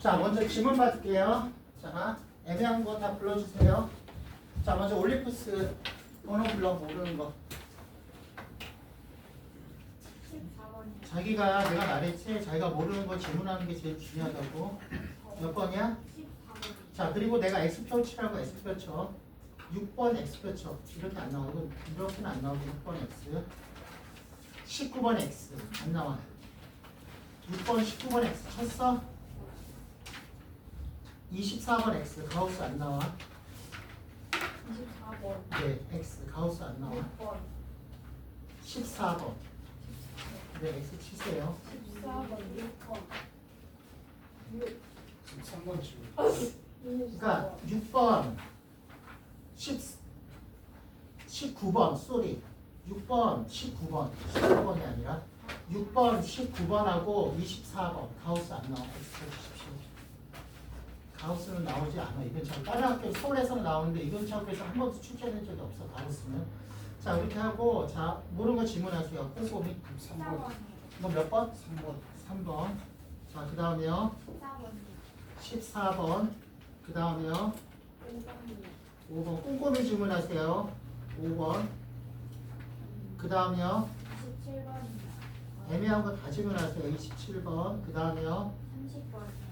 자, 먼저 지문 받을게요. 자, 애매한 거 다 불러주세요. 자, 먼저 올리푸스 번호 불러 모르는 거. 14번이요. 자기가 내가 말했지. 자기가 모르는 거 질문하는 게 제일 중요하다고. 몇 번이야? 14번이요. 자, 그리고 내가 X표 치라고 X표 쳐. 6번 X표 쳐. 이렇게 안 나오고 이렇게는 안 나오고 6번 X. 19번 X 안 나와. 6번 19번 X 쳤어? 24번 X 가우스 안 나와. 24번. 네, X 가우스 안 나와. 6번. 14번. 네, X 치세요. 14번. 6번. 13번 치고 그러니까 6번 19번 쏘리 6번 19번이 아니라 6번 19번하고 24번 가우스 안 나와. X 주십시오. 가우스는 나오지 않아. 이건 참 다른 학교 서울에서는 나오는데 이건 참 그래서 한 번도 출제된 적이 없어. 가우스는. 자, 이렇게 하고 자 모르는 거 질문하세요. 꼼꼼히. 3번 14번이요. 이거 몇 번? 3번 3번. 자, 그 다음에요. 14번이요. 14번. 그 다음에요. 5번이요. 5번. 꼼꼼히 질문하세요. 5번. 그 다음에요. 27번이요. 애매한 거 다 질문하세요. 27번. 그 다음에요. 30번이요.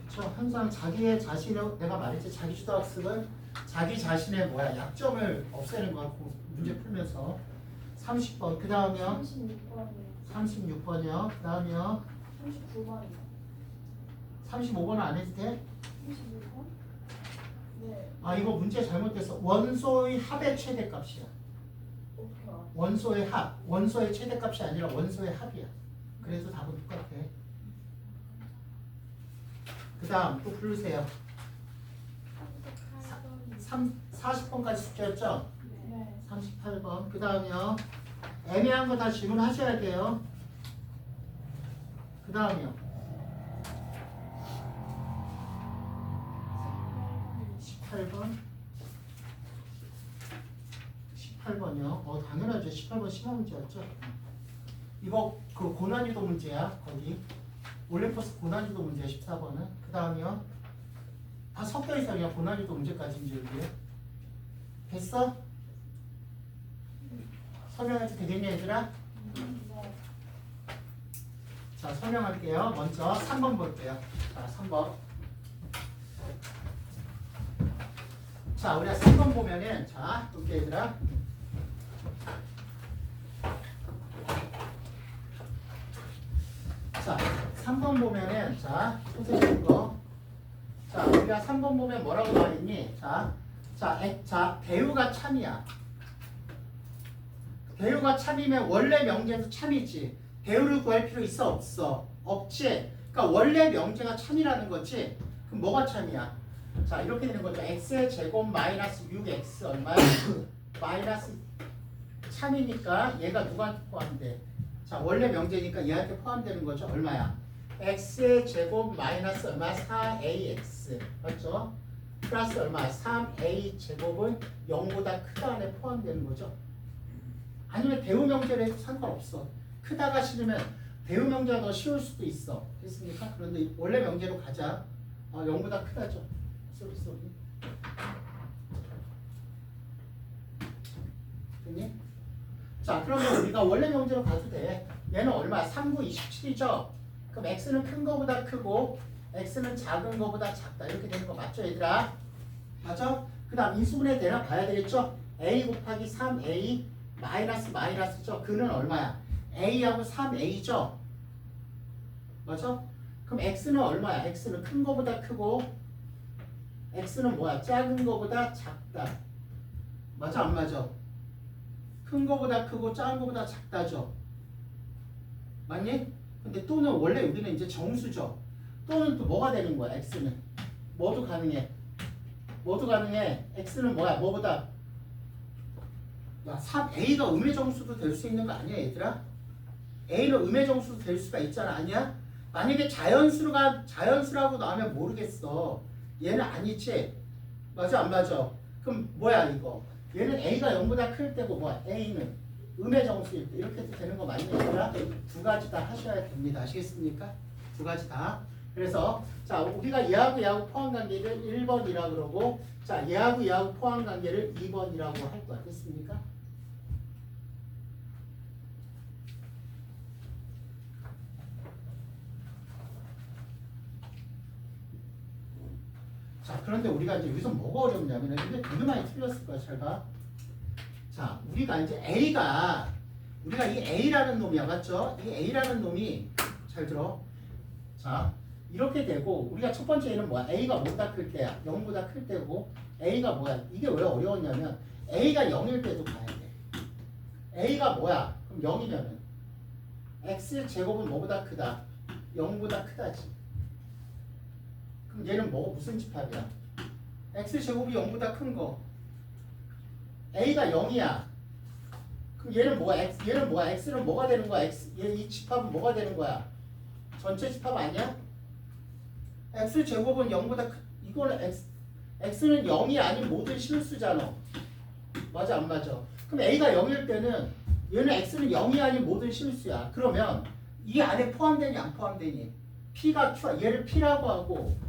그쵸. 항상 자기의 자신을, 내가 말했지. 자기주도 학습은 자기 자신의 뭐야. 약점을 없애는 거 같고 문제 풀면서. 30번. 그 다음에요. 36번이요. 36번이요. 그 다음에요. 39번이요. 35번은 안 해도 돼? 36번? 네. 아, 이거 문제 잘못됐어. 원소의 합의 최대값이야. 어떻게 알아? 원소의 합. 원소의 최대값이 아니라 원소의 합이야. 그래서 답은 똑같아. 그 다음 또 부르세요. 38번이요. 40번까지 숙제였죠? 네. 38번. 그 다음이요. 애매한 거 다 질문하셔야 돼요. 그 다음이요. 18번. 18번이요. 당연하죠. 18번 심화 문제였죠. 이거 그 고난이도 문제야. 거기. 올림퍼스 고난이도 문제야. 14번은. 그 다음이요. 다 섞여 있어. 그냥 고난이도 문제까지 이제 여기에. 됐어? 설명해도 되겠냐 얘들아? 네. 자, 설명할게요. 먼저 3번 볼게요. 자, 3번. 자, 우리가 3번 보면은, 자, 볼게 얘들아. 자, 3번 보면은, 자, 소세지 거. 자, 우리가 3번 보면 뭐라고 나와있니? 자, 대우가 참이야. 대우가 참이면 원래 명제도 참이지. 대우를 구할 필요 있어 없어? 없지. 그러니까 원래 명제가 참이라는 거지. 그럼 뭐가 참이야? 자, 이렇게 되는 거죠. x의 제곱 마이너스 6x 얼마야? 마이너스 참이니까 얘가 누구한테 포함돼? 자, 원래 명제니까 얘한테 포함되는 거죠. 얼마야? x의 제곱 마이너스 얼마? 4ax 맞죠? 플러스 얼마? 3a 제곱은 0보다 크다 안에 포함되는 거죠. 아니면 대우 명제로 해도 상관없어. 크다가 싫으면 대우 명제가 더 쉬울 수도 있어. 됐습니까? 그런데 원래 명제로 가자. 0보다 크다죠. 쏘리. 됐니? 자, 그러면 우리가 원래 명제로 가도 돼. 얘는 얼마? 3, 9, 27이죠? 그럼 x는 큰 거보다 크고 x는 작은 거보다 작다. 이렇게 되는 거 맞죠, 얘들아? 맞죠? 그 다음 인수분해 되나 봐야 되겠죠? a 곱하기 3a 마이너스죠? 그는 얼마야? a하고 3a죠? 맞죠? 그럼 x는 얼마야? x는 큰 거보다 크고 x는 뭐야? 작은 거보다 작다. 맞아 안 맞아? 큰 거보다 크고 작은 거보다 작다죠? 맞니? 근데 또는 원래 우리는 이제 정수죠? 또는 또 뭐가 되는 거야? x는 뭐도 가능해. x는 뭐야? 뭐보다? 야, 3a가 음의 정수도 될 수 있는 거 아니야 얘들아? a는 음의 정수도 될 수가 있잖아. 아니야? 만약에 자연수라고 나오면 모르겠어. 얘는 아니지? 맞아 안 맞아? 그럼 뭐야 이거? 얘는 a가 0보다 클 때고 뭐야? a는 음의 정수일 때 이렇게 해도 되는 거 맞냐 얘들아? 두 가지 다 하셔야 됩니다. 아시겠습니까? 두 가지 다. 그래서 자 우리가 얘하고 포함 관계를 1번이라 그러고 자 얘하고 포함 관계를 2번이라고 할 거야. 됐습니까? 자 그런데 우리가 이제 여기서 뭐가 어렵냐면 이게 되게 많이 틀렸을 거야. 잘 봐. 자 우리가 이제 우리가 이 A라는 놈이야. 맞죠? 이 A라는 놈이 잘 들어. 자 이렇게 되고 우리가 첫 번째 A는 뭐야? A가 뭐보다 클 때야. 0보다 클 때고 A가 뭐야? 이게 왜 어려웠냐면 A가 0일 때도 가야 돼. A가 뭐야? 그럼 0이면은 X 제곱은 뭐보다 크다? 0보다 크다지. 그럼 얘는 뭐 무슨 집합이야? X 제곱이 0보다 큰 거. A가 0이야. 그럼 얘는 뭐야? 얘는 뭐야? X는 뭐가 되는 거야? 이 집합은 뭐가 되는 거야? 전체 집합 아니야? X 제곱은 0보다 이거는 X는 0이 아닌 모든 실수잖아. 맞아 안 맞아? 그럼 A가 0일 때는 얘는 X는 0이 아닌 모든 실수야. 그러면 이 안에 포함되니 안 포함되니? P가 Q, 얘를 P라고 하고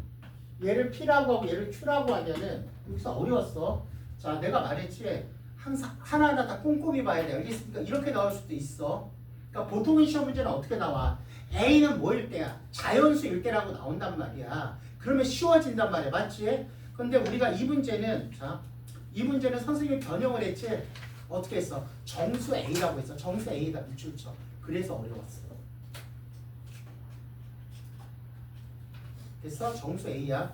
얘를 Q라고 하면은 여기서 어려웠어. 자 내가 말했지 항상 하나하나 다 꼼꼼히 봐야 돼. 알겠습니까? 이렇게 나올 수도 있어. 그러니까 보통의 시험 문제는 어떻게 나와? A는 뭐일 때야? 자연수일 때라고 나온단 말이야. 그러면 쉬워진단 말이야. 맞지? 근데 우리가 이 문제는 선생님이 변형을 했지. 어떻게 했어? 정수 A라고 했어. 정수 A에다 밑줄 쳐. 그래서 어려웠어. 됐어? 정수 A야.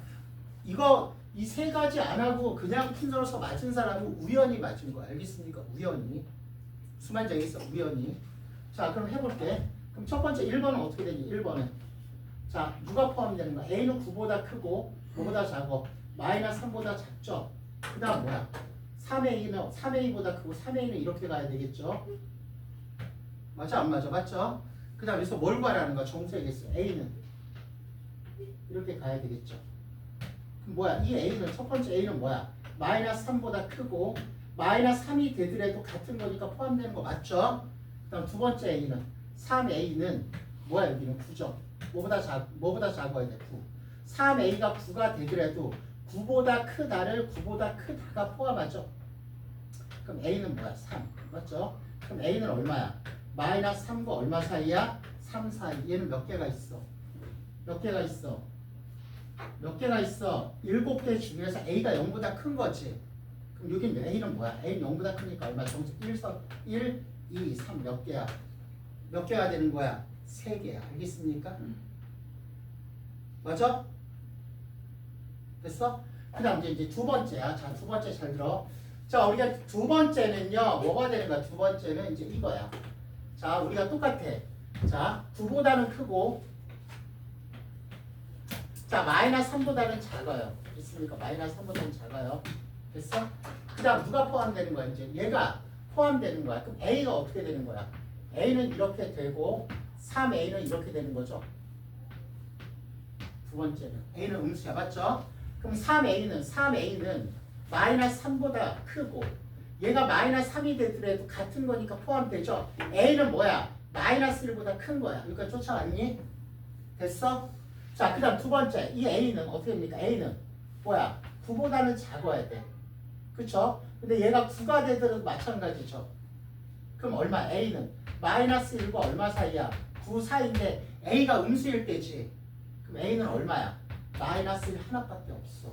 이 세 가지 안 하고 그냥 푼서로서 맞은 사람은 우연히 맞은 거야. 알겠습니까? 우연히. 무슨 말인지 알겠어? 우연히. 자 그럼 해볼게. 그럼 첫 번째 1번은 어떻게 되니? 1번은 자 누가 포함되는 거야? A는 9보다 크고 뭐보다 작어? 마이너스 3보다 작죠? 그 다음 뭐야? 3A보다 크고 3A는 이렇게 가야 되겠죠? 맞아 안 맞아? 맞죠? 그 다음 여기서 뭘 구하라는 거야? 정수해야겠어. A는 이렇게 가야 되겠죠? 그럼 뭐야? 이 A는 첫 번째 A는 뭐야? 마이너스 3보다 크고 마이너스 3이 되더라도 같은 거니까 포함되는 거 맞죠? 그 다음 두 번째 A는 3A는 뭐야? 여기는 9죠? 뭐보다 작아야 돼? 9. 3A가 9가 되더라도 9보다 크다를 9보다 크다가 포함하죠? 그럼 A는 뭐야? 3. 맞죠? 그럼 A는 얼마야? 마이너스 3과 얼마 사이야? 3 사이. 얘는 몇 개가 있어? 몇 개가 있어? 7개 중에서 A가 0보다 큰 거지. 그럼 여긴 A는 뭐야? A는 0보다 크니까 얼마? 정수 1, 2, 3 몇 개야? 몇 개가 되는 거야? 3개야. 알겠습니까? 맞아? 됐어? 그 다음 이제 두 번째야. 자, 두 번째 잘 들어. 자, 우리가 두 번째는요, 뭐가 되는 거야? 두 번째는 이제 이거야. 자, 우리가 똑같아. 자, 9보다는 크고, 자, 마이너스 3보다는 작아요. 됐습니까? 마이너스 3보다는 작아요. 됐어? 그 다음 누가 포함되는 거야? 이제 얘가 포함되는 거야. 그럼 A가 어떻게 되는 거야? A는 이렇게 되고, 3A는 이렇게 되는 거죠. 두 번째는 A는 음수야. 맞죠? 그럼 3A는 마이너스 3보다 크고 얘가 마이너스 3이 되더라도 같은 거니까 포함되죠. A는 뭐야? 마이너스 1보다 큰 거야. 여기까지 쫓아왔니? 됐어? 자, 그 다음 두 번째 이 A는 어떻게 됩니까? A는 뭐야? 9보다는 작아야 돼. 그쵸? 근데 얘가 9가 되더라도 마찬가지죠. 그럼 얼마? A는 마이너스 1과 얼마 사이야? 9 사이인데 A가 음수일 때지. 그럼 A는 얼마야? 마이너스 1 하나밖에 없어.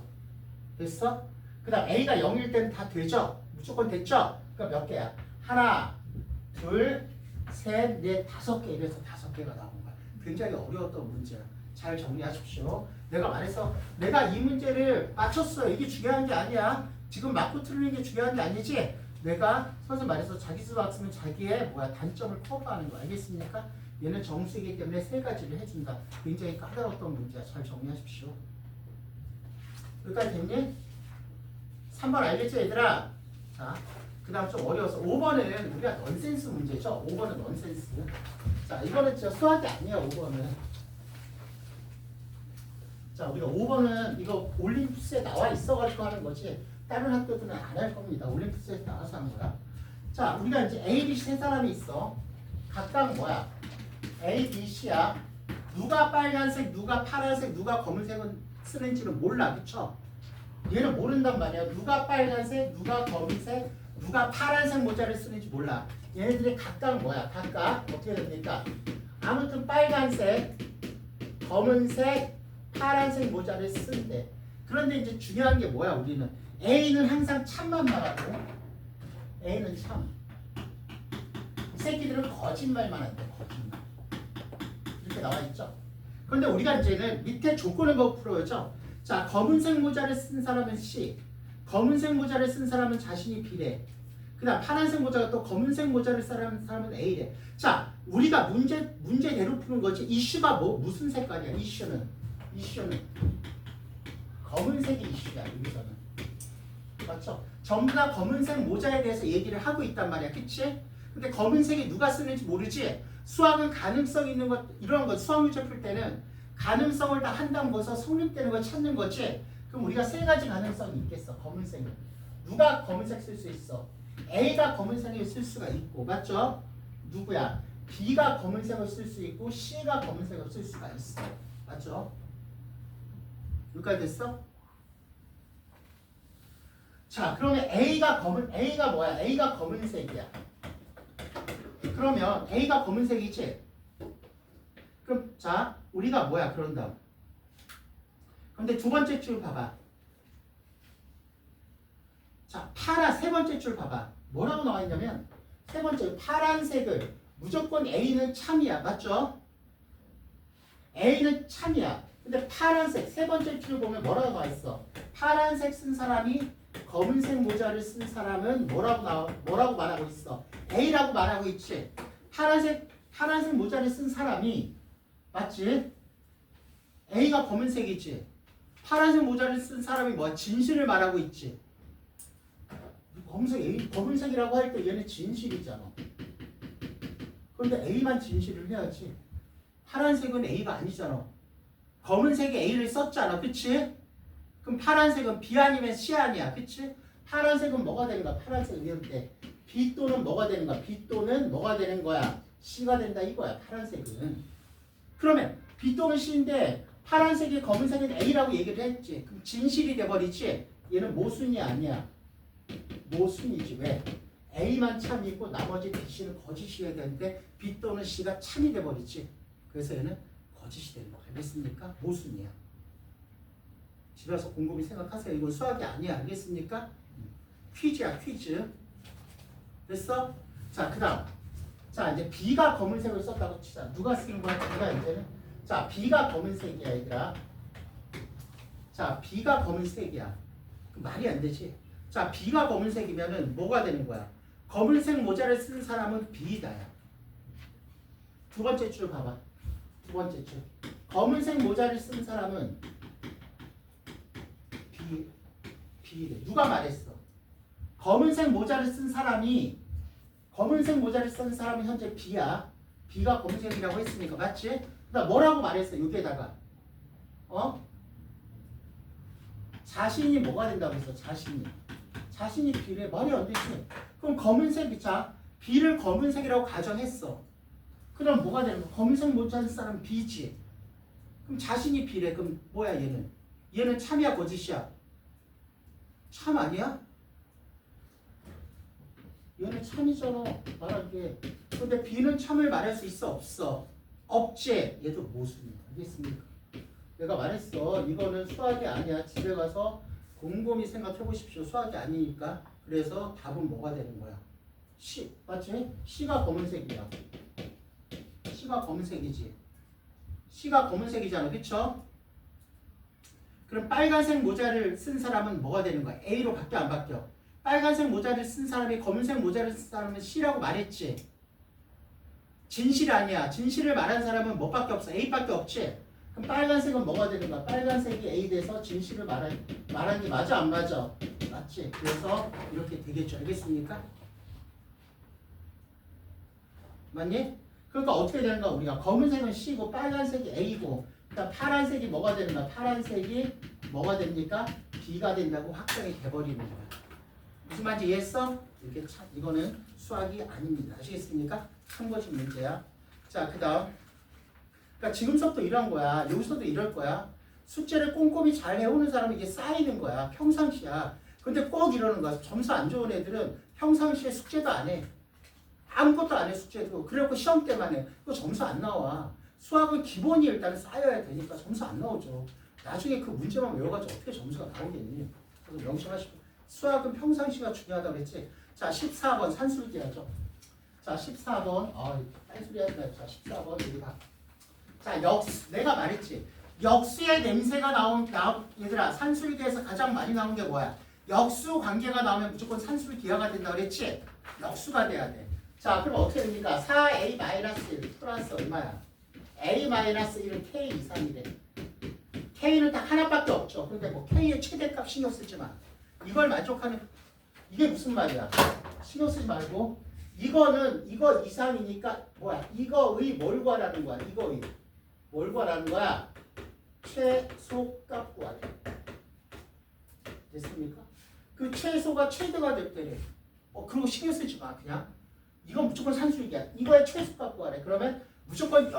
됐어? 그 다음 A가 0일 때는 다 되죠? 무조건 됐죠? 그럼 몇 개야? 하나, 둘, 셋, 넷, 5개. 이래서 5개가 나온 거야. 굉장히 어려웠던 문제야. 잘 정리하십시오. 내가 말해서 내가 이 문제를 맞췄어. 이게 중요한 게 아니야. 지금 맞고 틀리는 게 중요한 게 아니지. 내가 선생님 말해서 자기수로 학습은 자기의 단점을 커버하는 거. 알겠습니까? 얘는 정수이기 때문에 세 가지를 해준다. 굉장히 까다로웠던 문제야. 잘 정리하십시오. 여기까지 됐니? 3번 알겠죠 얘들아? 자, 그 다음 좀 어려워서 5번은 우리가 넌센스 문제죠? 5번은 넌센스. 자, 이거는 진짜 수학이 아니야 5번은. 자, 우리가 5번은 이거 올림푸스에 나와 있어가지고 하는 거지 다른 학교들은 안 할 겁니다. 올림푸스에서 나와서 하는 거야. 자, 우리가 이제 A, B, C 세 사람이 있어. 각각 뭐야? A, B, C야. 누가 빨간색, 누가 파란색, 누가 검은색은 쓰는지는 몰라. 그쵸? 얘는 모른단 말이야. 누가 빨간색, 누가 검은색, 누가 파란색 모자를 쓰는지 몰라. 얘네들이 각각 뭐야? 각각 어떻게 됩니까? 아무튼 빨간색, 검은색, 파란색 모자를 쓴대. 그런데 이제 중요한 게 뭐야? 우리는 A는 항상 참만 말하고 A는 참. 이 새끼들은 거짓말만 한대. 거짓말. 이렇게 나와 있죠. 그런데 우리가 이제는 밑에 조건을 보고 풀어야죠. 자, 검은색 모자를 쓴 사람은 C, 검은색 모자를 쓴 사람은 자신이 B래. 그다음 파란색 모자가 또 검은색 모자를 쓴 사람은 A래. 자, 우리가 문제대로 푸는 거지. 이슈가 뭐 무슨 색깔이야? 이슈는 검은색이 이슈야. 여기서는 맞죠? 전부 다 검은색 모자에 대해서 얘기를 하고 있단 말이야. 그치? 근데 검은색이 누가 쓰는지 모르지? 수학은 가능성 있는 것, 이런 것, 수학 문제 풀 때는 가능성을 다 한다고 벌써 성립되는 걸 찾는 거지? 그럼 우리가 세 가지 가능성이 있겠어, 검은색은. 누가 검은색 쓸 수 있어? A가 검은색을 쓸 수가 있고, 맞죠? 누구야? B가 검은색을 쓸 수 있고, C가 검은색을 쓸 수가 있어. 맞죠? 여기까지 됐어? 자, 그러면 A가 뭐야? A가 검은색이야. 그러면 A가 검은색이지? 그럼 자, 우리가 뭐야? 그런 다음. 그런데 두 번째 줄 봐봐. 자, 세 번째 줄 봐봐. 뭐라고 나와 있냐면 세 번째 파란색을 무조건 A는 참이야. 맞죠? A는 참이야. 근데 파란색 세 번째 줄 보면 뭐라고 나와 있어? 파란색 쓴 사람이 검은색 모자를 쓴 사람은 뭐라고 말하고 있어? A라고 말하고 있지. 파란색 모자를 쓴 사람이 맞지? A가 검은색이지. 파란색 모자를 쓴 사람이 뭐야? 진실을 말하고 있지. 검은색이라고 할 때 얘는 진실이잖아. 그런데 A만 진실을 해야지. 파란색은 A가 아니잖아. 검은색이 A를 썼잖아. 그치? 그럼 파란색은 B 아니면 C 아니야. 그치? 파란색은 뭐가 되는 거야? 파란색은 이럴 때 B 또는 뭐가 되는 거야? B 또는 뭐가 되는 거야? C가 된다 이거야. 파란색은. 그러면 B 또는 C인데 파란색이 검은색은 A라고 얘기를 했지. 그럼 진실이 돼버리지. 얘는 모순이 아니야. 모순이지. 왜? A만 참이고 나머지 B, C는 거짓이어야 되는데 B 또는 C가 참이 돼버리지. 그래서 얘는 거짓이 되는 거 알겠습니까? 모순이야. 집에 와서 곰곰이 생각하세요. 이건 수학이 아니야. 알겠습니까? 퀴즈야, 퀴즈. 됐어? 자, 그 다음. 자, 이제 B가 검은색을 썼다고 치자. 누가 쓰는 거야? B가 이제는. 자, B가 검은색이야, 얘들아. 자, B가 검은색이야. 말이 안 되지. 자, B가 검은색이면은 뭐가 되는 거야? 검은색 모자를 쓴 사람은 B다야. 두 번째 줄 봐봐. 두 번째 줄. 검은색 모자를 쓴 사람은 B래. 누가 말했어? 검은색 모자를 쓴 사람이 현재 B야. B가 검은색이라고 했으니까 맞지? 그다음 뭐라고 말했어? 여기에다가 자신이 뭐가 된다고 했어? 자신이 B래. 말이 안 되지. 그럼 검은색이 B를 검은색이라고 가정했어. 그럼 뭐가 되는 거야? 검은색 모자를 쓴 사람은 B지. 그럼 자신이 B래. 그럼 뭐야 얘는? 얘는 참이야 거짓이야? 참 아니야? 얘는 참이잖아. 말한 게. 근데 B는 참을 말할 수 있어? 없어? 없지. 얘도 모순이야. 알겠습니까? 내가 말했어. 이거는 수학이 아니야. 집에 가서 곰곰이 생각해 보십시오. 수학이 아니니까. 그래서 답은 뭐가 되는 거야? C. 맞지? C가 검은색이야. C가 검은색이지. C가 검은색이잖아. 그쵸? 그럼 빨간색 모자를 쓴 사람은 뭐가 되는 거야? A로 바뀌어 안 바뀌어? 빨간색 모자를 쓴 사람이 검은색 모자를 쓴 사람은 C라고 말했지. 진실 아니야. 진실을 말한 사람은 뭐밖에 없어? A밖에 없지. 그럼 빨간색은 뭐가 되는 거야? 빨간색이 A 돼서 진실을 말한 게 맞아 안 맞아? 맞지. 그래서 이렇게 되겠죠. 알겠습니까? 맞니? 그러니까 어떻게 되는가? 우리가 검은색은 C고 빨간색이 A고 그다음 파란색이 뭐가 되는가? 파란색이 뭐가 됩니까? B가 된다고 확정이 돼버리는 거야. 무슨 말인지 이해했어? 이렇게 이거는 수학이 아닙니다. 아시겠습니까? 참고식 문제야. 자, 그 다음 그러니까 지금 수업도 이런 거야. 여기서도 이럴 거야. 숙제를 꼼꼼히 잘 해오는 사람은 이게 쌓이는 거야. 평상시야. 근데 꼭 이러는 거야. 점수 안 좋은 애들은 평상시에 숙제도 안 해. 아무것도 안 해, 숙제도. 그래갖고 시험 때만 해. 그거 점수 안 나와. 수학은 기본이 일단 쌓여야 되니까 점수 안 나오죠. 나중에 그 문제만 외워가지고 어떻게 점수가 나오겠니? 그래서 명심하시고. 수학은 평상시가 중요하다고 그랬지. 자, 14번 산술기 하죠. 자, 14번. 산술기 하지 말고. 자, 14번 여기 봐. 자, 내가 말했지. 역수의 냄새가 얘들아, 산술기에서 가장 많이 나오는 게 뭐야? 역수 관계가 나오면 무조건 산술기하가 된다 그랬지? 역수가 돼야 돼. 자, 그럼 어떻게 됩니까? 4a-1 플러스 얼마야? a-1은 k 이상이래. k는 딱 하나밖에 없죠. 근데 뭐 k의 최대값 신경 쓰지 마. 이걸 만족하는, 이게 무슨 말이야? 신경 쓰지 말고, 이거 이상이니까 뭐야? 이거의 뭘 구하라는 거야? 이거의 뭘 구하라는 거야? 최소값 구하래. 됐습니까? 그 최소가 최대가 됐대. 그런 거 신경 쓰지 마. 그냥 이건 무조건 산술기야. 이거의 최소값 구하래. 그러면 무조건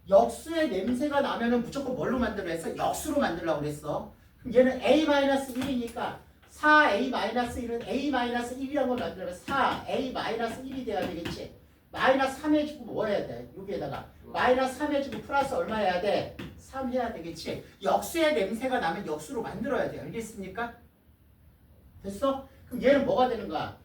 역수의 냄새가 나면은 무조건 뭘로 만들어 했어? 역수로 만들려고 그랬어. 그럼 얘는 a-1이니까 4a-1은 a-1이라는 걸 만들면 4a-1이 돼야 되겠지. 마이너스 3 해주고 뭐 해야 돼? 여기에다가 마이너스 3 해주고 플러스 얼마 해야 돼? 3 해야 되겠지. 역수의 냄새가 나면 역수로 만들어야 돼. 알겠습니까? 됐어? 그럼 얘는 뭐가 되는 거야?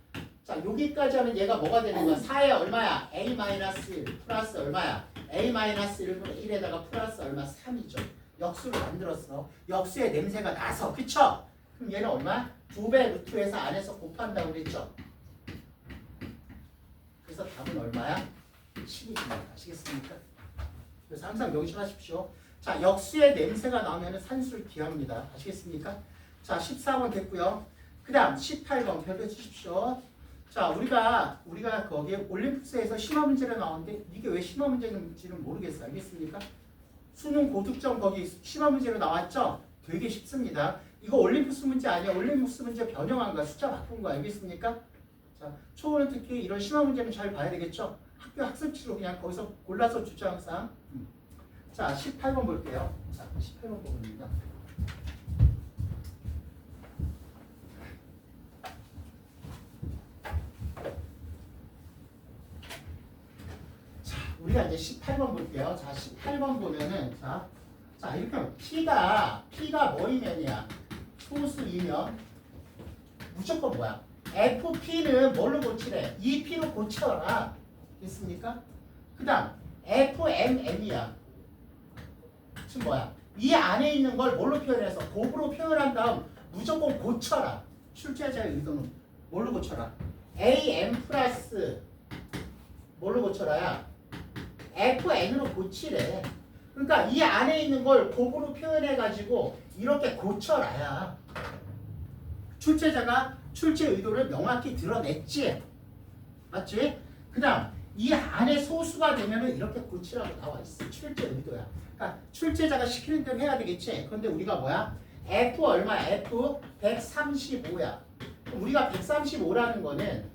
자, 여기까지 하면 얘가 뭐가 되는 거야? 4에 얼마야? a-1 플러스 얼마야? a-1에다가 플러스 얼마? 3이죠. 역수를 만들었어. 역수의 냄새가 나서. 그쵸? 그럼 얘는 얼마? 2배 루트에서 안에서 곱한다고 그랬죠? 그래서 답은 얼마야? 10입니다. 아시겠습니까? 그래서 항상 명심하십시오. 자, 역수의 냄새가 나오면 산술기합니다. 아시겠습니까? 자, 14번 됐고요. 그 다음 18번 별표 주십시오. 자, 우리가 거기에 올림푸스에서 심화 문제가 나오는데 이게 왜 심화 문제인지는 모르겠어요. 알겠습니까? 수능 고득점 거기 심화 문제로 나왔죠? 되게 쉽습니다. 이거 올림푸스 문제 아니야. 올림푸스 문제 변형한 거야. 숫자 바꾼 거야. 알겠습니까? 자, 초보는 특히 이런 심화 문제는 잘 봐야 되겠죠? 학교 학습지로 그냥 거기서 골라서 주죠, 항상. 자, 18번 볼게요. 자, 18번 보입니다. 자, 우리가 이제 18번 볼게요. 자, 18번 보면은 자 이렇게 하면 P가 뭐이면이야? 소수이면 무조건 뭐야? FP는 뭘로 고치래? EP로 고쳐라. 됐습니까? 그 다음 FMM이야. 지금 뭐야? 이 안에 있는 걸 뭘로 표현해서 곱으로 표현한 다음 무조건 고쳐라. 출제자의 의도는 뭘로 고쳐라? AM 플러스 뭘로 고쳐라야? FN으로 고치래. 그러니까 이 안에 있는 걸 곱으로 표현해가지고 이렇게 고쳐라야. 출제자가 출제 의도를 명확히 드러냈지. 맞지? 그 다음 이 안에 소수가 되면은 이렇게 고치라고 나와 있어. 출제 의도야. 그러니까 출제자가 시키는 대로 해야 되겠지. 그런데 우리가 뭐야? F 얼마야? F 135야. 우리가 135라는 거는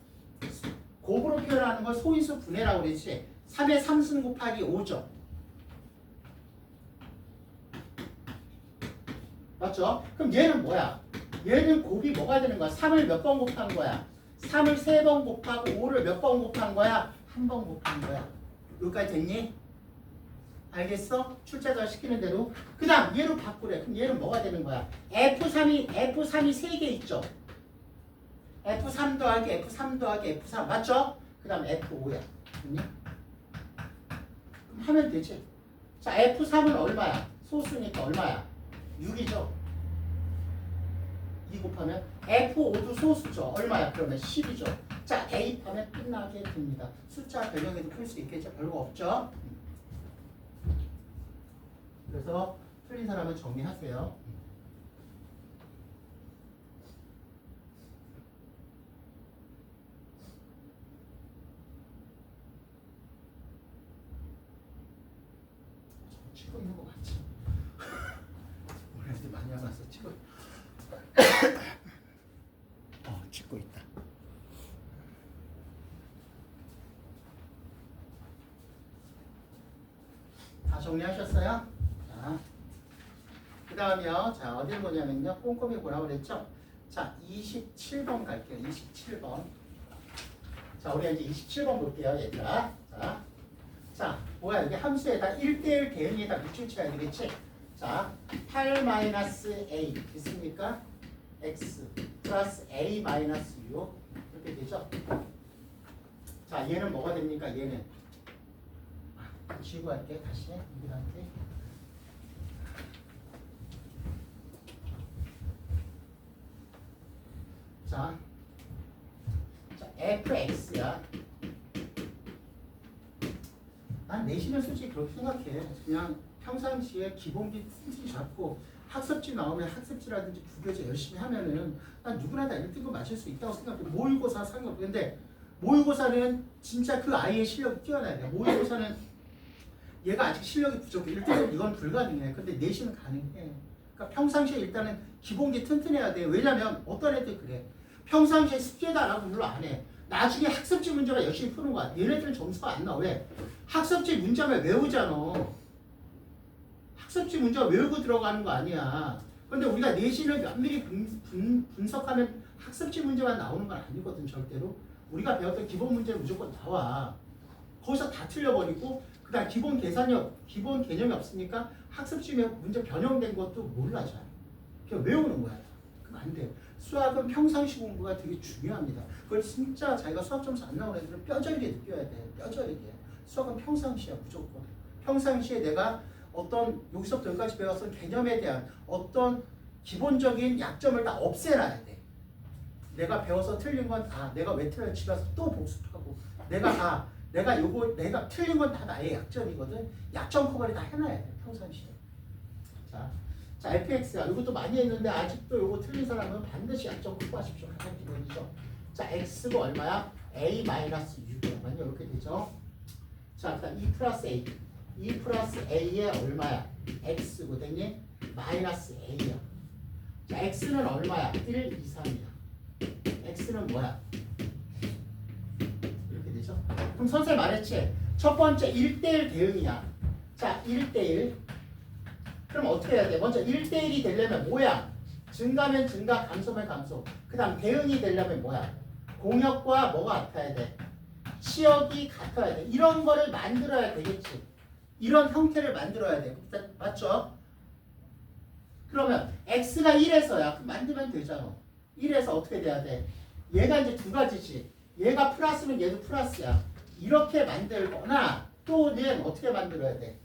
곱으로 표현하는 걸 소인수 분해라고 그랬지. 3의 3승 곱하기 5죠. 맞죠? 그럼 얘는 뭐야? 얘는 곱이 뭐가 되는 거야? 3을 몇 번 곱한 거야? 3을 3번 곱하고 5를 몇 번 곱한 거야? 한 번 곱한 거야. 여기까지 됐니? 알겠어? 출제자 시키는 대로. 그 다음 얘로 바꾸래. 그럼 얘는 뭐가 되는 거야? F3이 3개 있죠? F3 더하기 F3 더하기 F3 맞죠? 그 다음 F5야. 됐니? 그럼 하면 되지. 자, F3은 얼마야? 소수니까 얼마야? 6이죠. 2 곱하면 F5도 소수죠. 얼마야? 그러면 10이죠. 자, 대입하면 끝나게 됩니다. 숫자 변형해도 풀 수 있겠죠? 별거 없죠? 그래서 틀린 사람은 정리하세요. 치고 있는 거 맞지? 우리 애들 많이 안 왔어. 치고 찍고 있다. 다시 정리하셨어요? 자, 그 다음이요. 자, 어딜 보냐면요. 꼼꼼히 보라고 그랬죠? 자, 27번 갈게요. 27번. 자, 우리 이제 27번 볼게요, 얘들아. 자, 뭐야, 이게 함수에다 1대1 대응에다 밑줄 쳐야 되겠지? 자, 8-a 있습니까? x 플러스 a-u 이렇게 되죠? 자, 얘는 뭐가 됩니까? 얘는 지우고 할게. 다시 여기한테. 자, fx야. 난 내신은 솔직히 그렇게 생각해. 그냥 평상시에 기본기 튼튼히 잡고 학습지 나오면 학습지라든지 구교재 열심히 하면은 난 누구나 다 1등급 맞을 수 있다고 생각해. 모의고사 상관없고. 근데 모의고사는 진짜 그 아이의 실력이 뛰어나야 돼. 모의고사는 얘가 아직 실력이 부족해. 1등급 이건 불가능해. 근데 내신은 가능해. 그러니까 평상시에 일단은 기본기 튼튼해야 돼. 왜냐면 어떤 애들 그래. 평상시에 숙제도 안 하고 물론 안 해. 나중에 학습지 문제가 열심히 푸는 거야. 얘네들은 점수가 안 나와. 왜? 학습지 문제만 외우잖아. 학습지 문제가 외우고 들어가는 거 아니야. 근데 우리가 내신을 면밀히 분석하면 학습지 문제만 나오는 건 아니거든, 절대로. 우리가 배웠던 기본 문제는 무조건 나와. 거기서 다 틀려버리고 그다음 기본 계산력, 기본 개념이 없으니까 학습지 문제 변형된 것도 몰라 잘. 그냥 외우는 거야. 그럼 안 돼요. 수학은 평상시 공부가 되게 중요합니다. 그걸 진짜 자기가 수학 점수 안 나오는 애들은 뼈저리게 느껴야 돼. 뼈저리게. 수학은 평상시야 무조건. 평상시에 내가 어떤 여기서부터 여기까지 배웠던 개념에 대한 어떤 기본적인 약점을 다 없애놔야 돼. 내가 배워서 틀린 건 다 내가 왜 틀렸지 집에 가서 또 복습하고 내가 틀린 건 다 나의 약점이거든. 약점 커버를 다 해놔야 돼 평상시에. 자 fx야 이것도 많이 했는데 아직도 이거 틀린 사람은 반드시 약점 커버하십시오. 가장 기본이죠. 자 x가 얼마야? a-u 맞냐 이렇게 되죠. 자 그다음 2 플러스 a 2 플러스 a에 얼마야? x거든요. 마이너스 a야. 자 x는 얼마야? 1, 2, 3이야. x는 뭐야? 이렇게 되죠. 그럼 선생님 말했지? 첫 번째 1대1 대응이야. 자 1대1. 그럼 어떻게 해야 돼? 먼저 1대1이 되려면 뭐야? 증가면 증가, 감소면 감소. 그 다음 대응이 되려면 뭐야? 공역과 뭐가 같아야 돼? 치역이 같아야 돼. 이런 거를 만들어야 되겠지. 이런 형태를 만들어야 돼. 맞죠? 그러면 x가 1에서야. 그럼 만들면 되잖아. 1에서 어떻게 돼야 돼? 얘가 이제 두 가지지. 얘가 플러스면 얘도 플러스야. 이렇게 만들거나 또는 어떻게 만들어야 돼?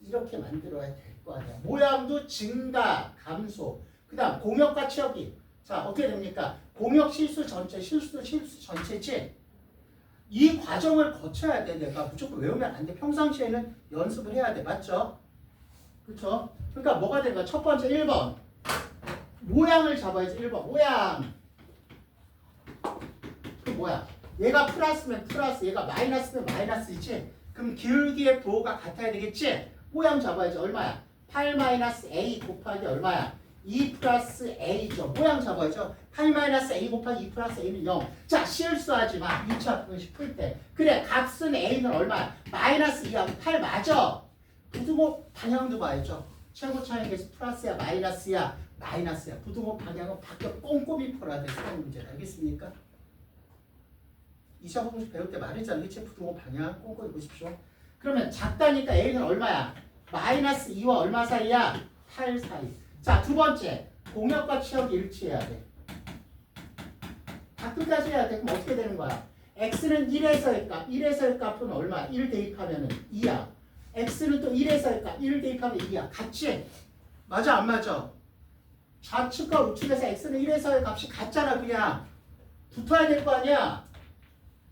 이렇게 만들어야 될 거 아니야. 모양도 증가, 감소. 그 다음 공역과 치역이. 자 어떻게 됩니까? 공역 실수 전체, 실수 전체지. 이 과정을 거쳐야 돼. 내가 무조건 외우면 안 돼. 평상시에는 연습을 해야 돼. 맞죠? 그쵸? 그러니까 뭐가 되는 거야? 첫 번째 1번. 모양을 잡아야지. 1번. 모양. 그 뭐야? 얘가 플러스면 플러스, 얘가 마이너스면 마이너스이지? 그럼 기울기의 부호가 같아야 되겠지? 모양 잡아야지. 얼마야? 8-a 곱하기 얼마야? 2 플러스 a죠. 모양 잡아야죠. 8-a 곱하기 2 플러스 a는 0. 자, 실수하지 마. 2차 분식 풀 때. 그래, 값은 a는 얼마야? 마이너스 2하고 8 맞아. 부등호 방향도 봐야죠. 최고 차이에서 플러스야, 마이너스야, 마이너스야. 부등호 방향은 바뀌어 꼼꼼히 풀어야 돼. 수학 문제는. 알겠습니까? 2차 분식 배울 때 말했잖아. 일체 부등호 방향 꼼꼼히 보십시오. 그러면 작다니까 a는 얼마야? 마이너스 2와 얼마 사이야? 8 사이. 자, 두 번째. 공역과 치역이 일치해야 돼. 다 끝까지 해야 돼. 그럼 어떻게 되는 거야? x는 1에서의 값. 1에서의 값은 얼마? 1 대입하면 2야. x는 또 1에서의 값. 1 대입하면 2야. 같지? 맞아 안 맞아? 좌측과 우측에서 x는 1에서의 값이 같잖아. 그냥 붙어야 될 거 아니야?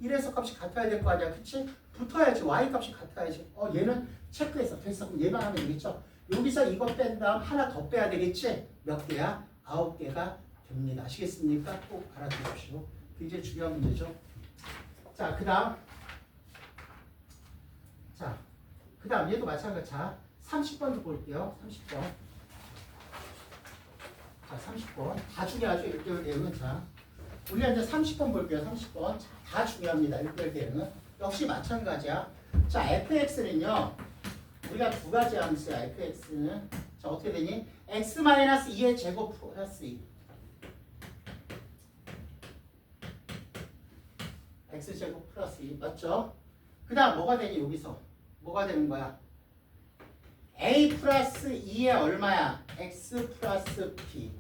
1에서 값이 같아야 될 거 아니야. 그치? 붙어야지. y 값이 같아야지. 얘는 체크해서 됐어. 그럼 얘만 하면 되겠죠? 여기서 이거 뺀 다음 하나 더 빼야 되겠지? 몇 개야? 9개가 됩니다. 아시겠습니까? 꼭 알아두십시오. 굉장히 중요한 문제죠. 자, 그 다음 얘도 마찬가지. 자, 30번도 볼게요. 30번. 자, 30번. 다 중요하죠. 1대1 대응은. 자, 우리가 이제 30번 볼게요. 30번. 자, 다 중요합니다. 1대1 대응은. 역시 마찬가지야. 자, fx는요. 우리가 두 가지 함수야. fx는 자 어떻게 되니? x-2의 제곱 플러스 2 x제곱 플러스 2 맞죠? 그 다음 뭐가 되니 여기서? 뭐가 되는 거야? a 플러스 2의 얼마야? x 플러스 b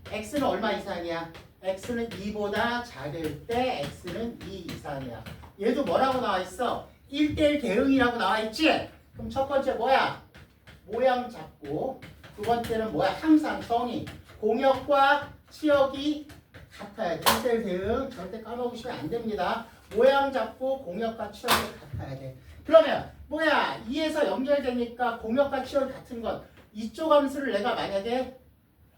x는 얼마 이상이야? x는 2보다 작을 때 x는 2 이상이야. 얘도 뭐라고 나와 있어? 1대1 대응이라고 나와 있지? 그럼 첫 번째 뭐야? 모양 잡고 두 번째는 뭐야? 항상 정의 공역과 치역이 같아야 돼. 1대1 대응 절대 까먹으시면 안 됩니다. 모양 잡고 공역과 치역이 같아야 돼. 그러면 뭐야? 2에서 연결되니까 공역과 치역이 같은 것 이쪽 함수를 내가 만약에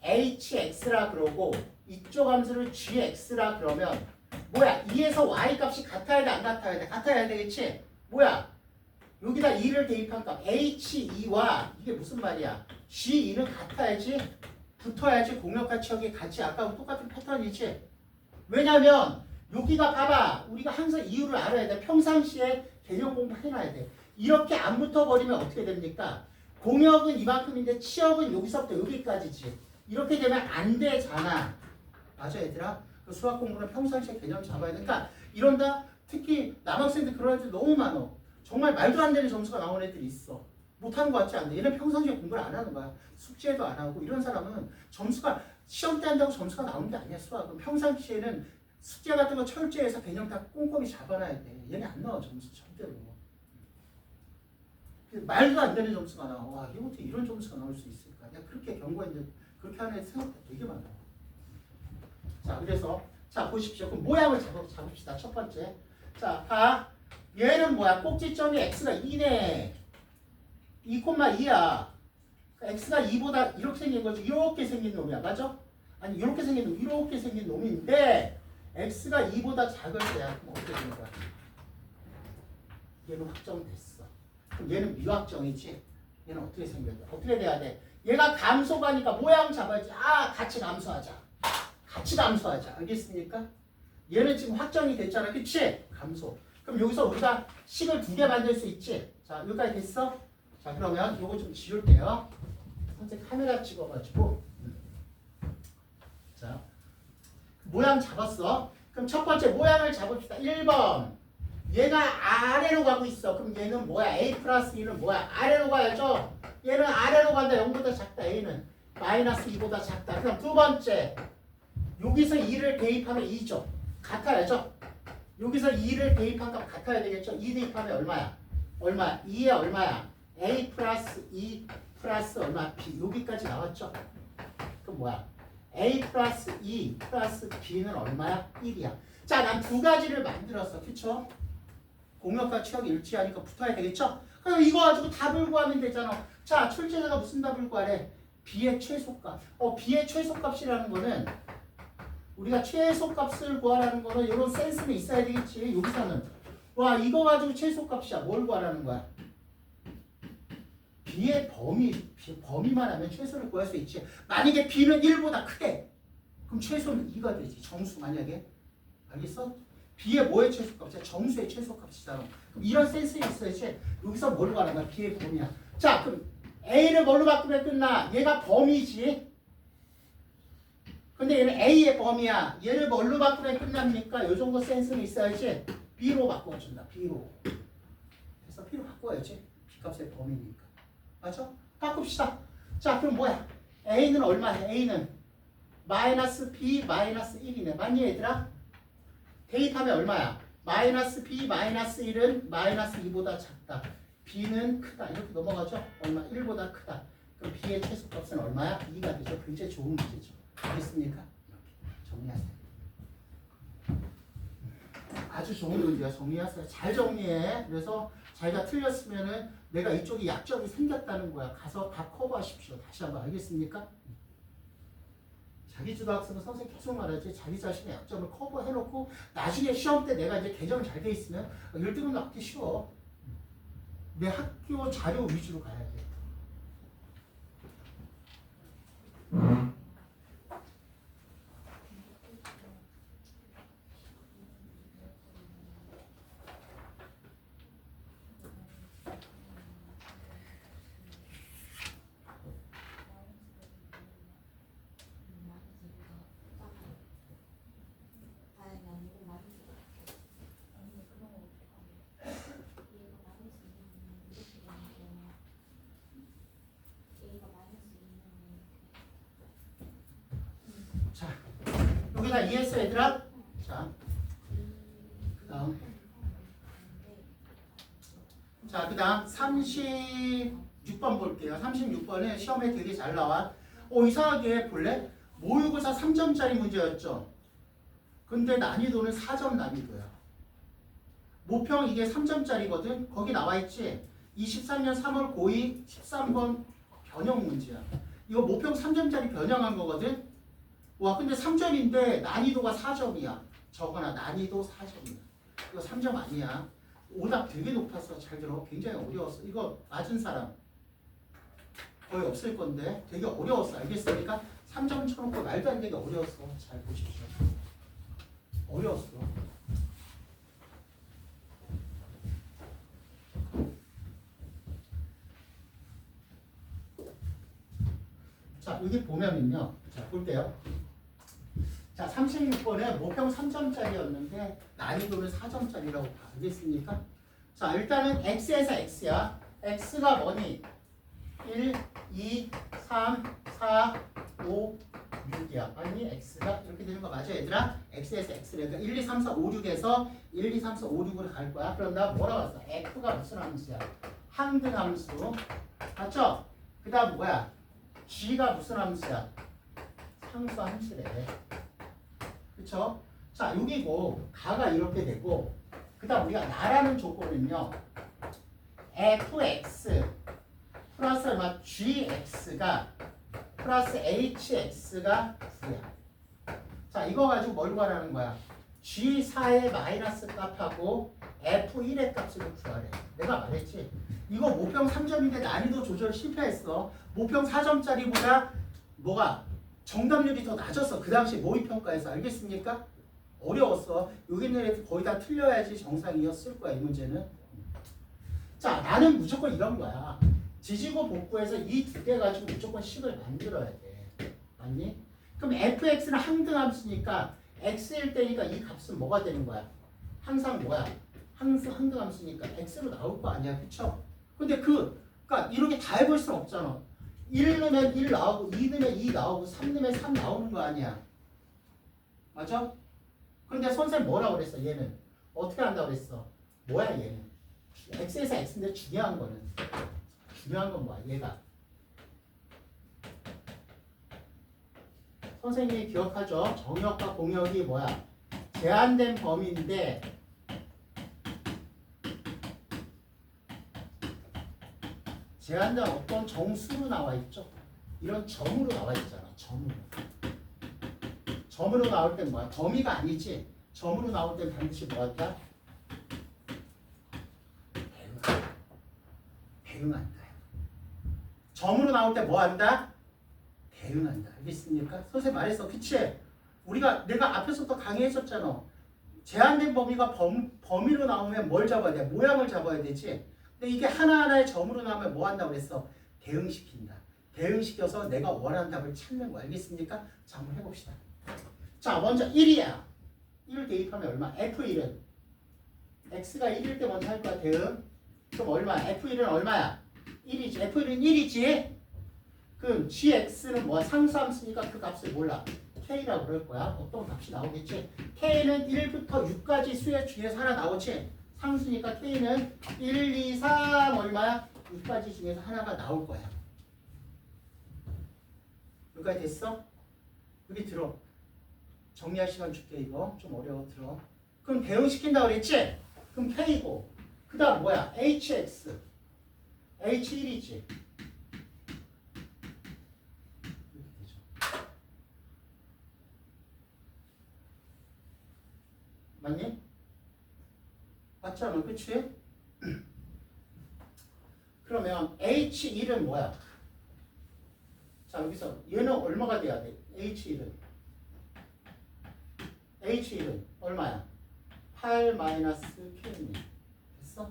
hx라 그러고 이쪽 함수를 gx라 그러면 뭐야? 2에서 y 값이 같아야 돼? 안 같아야 돼? 같아야 되겠지? 뭐야? 여기다 2를 대입한 값 H2와 이게 무슨 말이야? G2는 같아야지 붙어야지 공역과 치역이 같이 아까하고 똑같은 패턴이지. 왜냐면 여기가 봐봐 우리가 항상 이유를 알아야 돼. 평상시에 개념 공부해놔야 돼. 이렇게 안 붙어버리면 어떻게 됩니까? 공역은 이만큼인데 치역은 여기서부터 여기까지지. 이렇게 되면 안 되잖아. 맞아 얘들아? 그 수학 공부는 평상시에 개념 잡아야 돼. 그러니까 이런다 특히 남학생들 그런 애들 너무 많어. 정말 말도 안 되는 점수가 나오는 애들이 있어. 못하는 것 같지 않네. 얘는 평상시에 공부를 안 하는 거야. 숙제도 안 하고 이런 사람은 점수가 시험 때 한다고 점수가 나오는 게 아니야. 수학은 평상시에는 숙제 같은 거 철저해서 개념 다 꼼꼼히 잡아놔야 돼. 얘는 안 나와 점수 절대로. 말도 안 되는 점수가 나와. 와 이거 어떻게 이런 점수가 나올 수 있을까? 내가 그렇게 경고했는데 그렇게 하는 애 생각보다 되게 많아. 자 그래서 자 보십시오. 그럼 모양을 잡읍시다. 첫 번째. 자 봐. 얘는 뭐야? 꼭지점이 x가 2네. 2,2야. x가 2보다 이렇게 생긴 거지. 이렇게 생긴 놈이야. 맞아? 아니 이렇게 생긴 놈, 이렇게 생긴 놈인데 x가 2보다 작을 때야. 그럼 어떻게 되는 거야? 얘는 확정됐어. 그럼 얘는 미확정이지. 얘는 어떻게 생겨야 돼? 어떻게 돼야 돼? 얘가 감소가니까 모양 잡아야지. 아 같이 감소하자. 같이 감소하자. 알겠습니까? 얘는 지금 확정이 됐잖아. 그치? 감소. 그럼 여기서 우리가 식을 두 개 만들 수 있지? 자, 여기까지 됐어? 자, 그러면 요거 좀 지울게요. 선생님 카메라 찍어가지고. 자, 모양 잡았어. 그럼 첫 번째 모양을 잡읍시다. 1번. 얘가 아래로 가고 있어. 그럼 얘는 뭐야? A 플러스 2는 뭐야? 아래로 가야죠? 얘는 아래로 간다. 0보다 작다. A는 마이너스 2보다 작다. 그럼 두 번째. 여기서 2를 대입하면 2죠. 같아야죠? 여기서 2를 대입한 값 같아야 되겠죠? 2 대입하면 얼마야? 얼마? 2에 얼마야? A 플러스 2 플러스 얼마? B. 여기까지 나왔죠? 그럼 뭐야? A 플러스 2 플러스 B는 얼마야? 1이야. 자, 난 두 가지를 만들었어. 그쵸? 공역과 치역이 일치하니까 붙어야 되겠죠? 그럼 이거 가지고 답을 구하면 되잖아. 자, 출제자가 무슨 답을 구하래? B의 최소값. B의 최소값이라는 거는 우리가 최소값을 구하라는 거는 이런 센스는 있어야 되겠지. 여기서는 와 이거 가지고 최소값이야. 뭘 구하라는 거야? B의 범위만 하면 최소를 구할 수 있지. 만약에 B는 1보다 크대. 그럼 최소는 2가 되지. 정수 만약에. 알겠어? B의 뭐의 최소값이야? 정수의 최소값이잖아. 그럼 이런 센스가 있어야지. 여기서 뭘 구하는 거야? B의 범위야. 자 그럼 A를 뭘로 바꾸면 끝나? 얘가 범위지. 근데 얘는 A의 범위야. 얘를 뭘로 바꾸면 끝납니까? 요 정도 센스는 있어야지. B로 바꿔준다. B로. 그래서 B로 바꿔야지. B값의 범위니까. 맞죠? 바꿉시다. 자 그럼 뭐야? A는 얼마야? A는 마이너스 B 마이너스 1이네. 맞니 얘들아? 대입하면 얼마야? 마이너스 B 마이너스 1은 마이너스 2보다 작다. B는 크다. 이렇게 넘어가죠? 얼마? 1보다 크다. 그럼 B의 최소값은 얼마야? 2가 되죠. 굉장히 좋은 문제죠. 알겠습니까? 이렇게 정리하세요. 아주 좋은 문제야. 정리하세요. 잘 정리해. 그래서 자기가 틀렸으면은 내가 이쪽에 약점이 생겼다는 거야. 가서 다 커버하십시오. 다시 한번 알겠습니까? 자기주도 학습은 선생님 계속 말하지. 자기 자신의 약점을 커버해놓고 나중에 시험 때 내가 이제 개정 잘 돼 있으면 1등은 나오기 쉬워. 내 학교 자료 위주로 가야 돼. 여기다 이해했어 얘들아? 자, 그 다음 36번 볼게요. 36번에 시험에 되게 잘 나와. 이상하게 볼래? 모의고사 3점짜리 문제였죠. 근데 난이도는 4점 난이도야. 모평 이게 3점짜리거든. 거기 나와있지. 23년 3월 고2 13번 변형 문제야. 이거 모평 3점짜리 변형한 거거든. 와 근데 3점인데 난이도가 4점이야. 저거나 난이도 4점이야. 이거 3점 아니야. 오답 되게 높았어. 잘 들어. 굉장히 어려웠어. 이거 맞은 사람 거의 없을 건데 되게 어려웠어. 알겠습니까? 3점 쳐놓고 말도 안 되게 어려웠어. 잘 보십시오. 어려웠어. 자, 여기 보면은요. 자, 볼게요. 자, 36번에 모평 3점짜리였는데 난이도는 4점짜리라고 봐. 알겠습니까? 자, 일단은 x에서 x야. x가 뭐니? 1, 2, 3, 4, 5, 6이야. 아니, x가 이렇게 되는 거 맞아, 얘들아? x에서 x니까 1, 2, 3, 4, 5, 6에서 1, 2, 3, 4, 5, 6으로 갈 거야. 그럼 나 뭐라고 했어? f가 무슨 함수야? 항등함수. 맞죠? 그 다음 뭐야? g가 무슨 함수야? 상수 함수래. 그쵸? 자, 여기고 가가 이렇게 되고 그 다음 우리가 나라는 조건은요. fx 플러스 얼마? gx가 플러스 hx가 9야. 자, 이거 가지고 뭘 구하라는 거야? g4의 마이너스 값하고 f1의 값을 구하래. 내가 말했지. 이거 모평 3점인데 난이도 조절 실패했어. 모평 4점짜리보다 뭐가? 정답률이 더 낮았어. 그 당시 모의평가에서. 알겠습니까? 어려웠어. 여기 있는 애들 거의 다 틀려야지 정상이었을 거야. 이 문제는. 자, 나는 무조건 이런 거야. 지지고 복구해서 이 두 개 가지고 무조건 식을 만들어야 돼. 맞니? 그럼 fx는 항등함수니까 x일 때니까 이 값은 뭐가 되는 거야? 항상 뭐야? 항등함수니까 x로 나올 거 아니야. 그쵸? 근데 그러니까 이렇게 다 해볼 수는 없잖아. 1 넣으면 1 나오고 2 넣으면 2 나오고 3 넣으면 3 나오는 거 아니야. 맞아? 그런데 선생님 뭐라고 그랬어? 얘는 어떻게 한다고 그랬어? 뭐야 얘는? x에서 x인데 중요한 건 뭐야? 얘가 선생님이 기억하죠? 정역과 공역이 뭐야? 제한된 범위인데 제한된 어떤 정수로 나와 있죠? 이런 점으로 나와 있잖아. 점으로 나올 땐 뭐야? 범위가 아니지. 점으로 나올 땐 반드시 뭐 할까? 대응한다. 점으로 나올 때 뭐 한다? 대응한다. 알겠습니까? 선생님 말했어. 그치? 내가 앞에서부터 강의했었잖아. 제한된 범위가 범위로 나오면 뭘 잡아야 돼? 모양을 잡아야 되지. 근데 이게 하나하나의 점으로 나오면 뭐 한다고 그랬어? 대응시킨다. 대응시켜서 내가 원하는 답을 찾는 거. 알겠습니까? 자, 한번 해봅시다. 자, 먼저 1이야. 1을 대입하면 얼마? F1은 X가 1일 때 먼저 할 거야. 대응. 그럼 얼마? F1은 얼마야? 1이지. F1은 1이지. 그럼 GX는 뭐야? 상수함수니까 그 값을 몰라. K라고 그럴 거야. 어떤 값이 나오겠지. K는 1부터 6까지 수의 중에서 하나 나오지. 상수니까 K는 1, 2, 3 얼마야? 6까지 중에서 하나가 나올 거야. 여기까지 됐어? 여기 들어. 정리할 시간 줄게. 이거 좀 어려워. 들어. 그럼 대응시킨다고 그랬지? 그럼 K고 그 다음 뭐야? HX H1이지. 이렇게 되죠. 맞니? 맞잖아. 그치? 그러면 H1은 뭐야? 자, 여기서 얘는 얼마가 돼야 돼? H1은 얼마야? 8-K니. 됐어?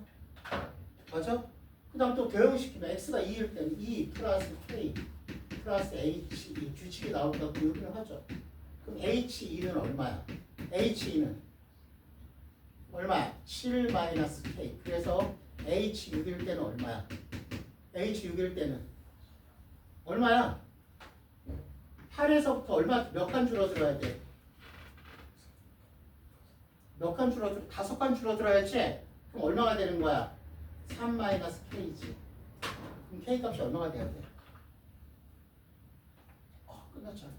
맞아? 그 다음 또 대응시키면 X가 2일 때는 2 플러스 K 플러스 H 이 규칙이 나오니까 여기는 하죠. 그럼 H2는 얼마야? H2는 얼마야? 7-K. 그래서 H6일 때는 얼마야? H6일 때는 얼마야? 8에서부터 얼마 몇 칸 줄어들어야 돼? 몇 칸 줄어들어? 5칸 줄어들어야지. 그럼 얼마가 되는 거야? 3 마이너스 k지. 그럼 k 값이 얼마가 돼야 돼? 끝났잖아.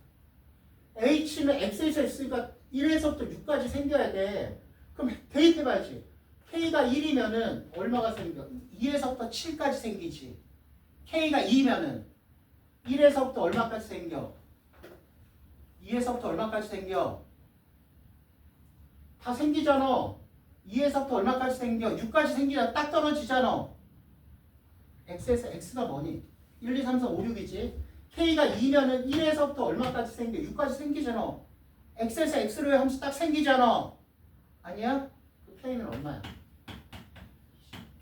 h는 x에서 x가 1에서부터 6까지 생겨야 돼. 그럼 대입해봐야지. k가 1이면은 얼마가 생겨? 2에서부터 7까지 생기지. k가 2면은 1에서부터 얼마까지 생겨? 2에서부터 얼마까지 생겨? 다 생기잖아. 2에서부터 얼마까지 생겨? 6까지 생기잖아. 딱 떨어지잖아. x에서 x가 뭐니? 1, 2, 3, 4, 5, 6이지. k가 2면은 1에서부터 얼마까지 생겨? 6까지 생기잖아. x에서 x로의 함수 딱 생기잖아. 아니야? 그 k는 얼마야?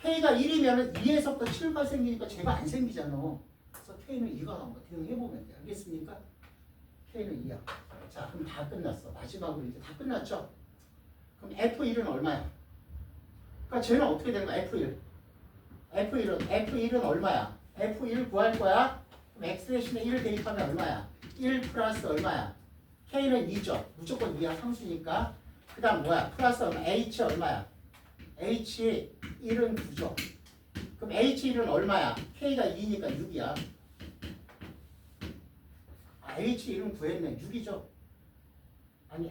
k가 1이면은 2에서부터 7까지 생기니까 제가 안 생기잖아. 그래서 k는 2가 나온 거 대응해보면 돼. 알겠습니까? k는 2야. 자, 그럼 다 끝났어. 마지막으로 이제 다 끝났죠? 그럼 F1은 얼마야? 그러니까 쟤는 어떻게 되는 거야? F1은 얼마야? F1 구할 거야? 그럼 X 대신에 1 대입하면 얼마야? 1 플러스 얼마야? K는 2죠. 무조건 2야. 상수니까. 그 다음 뭐야? 플러스 얼마? H 얼마야? H1은 9죠. 그럼 H1은 얼마야? K가 2니까 6이야. H1은 구했네. 6이죠.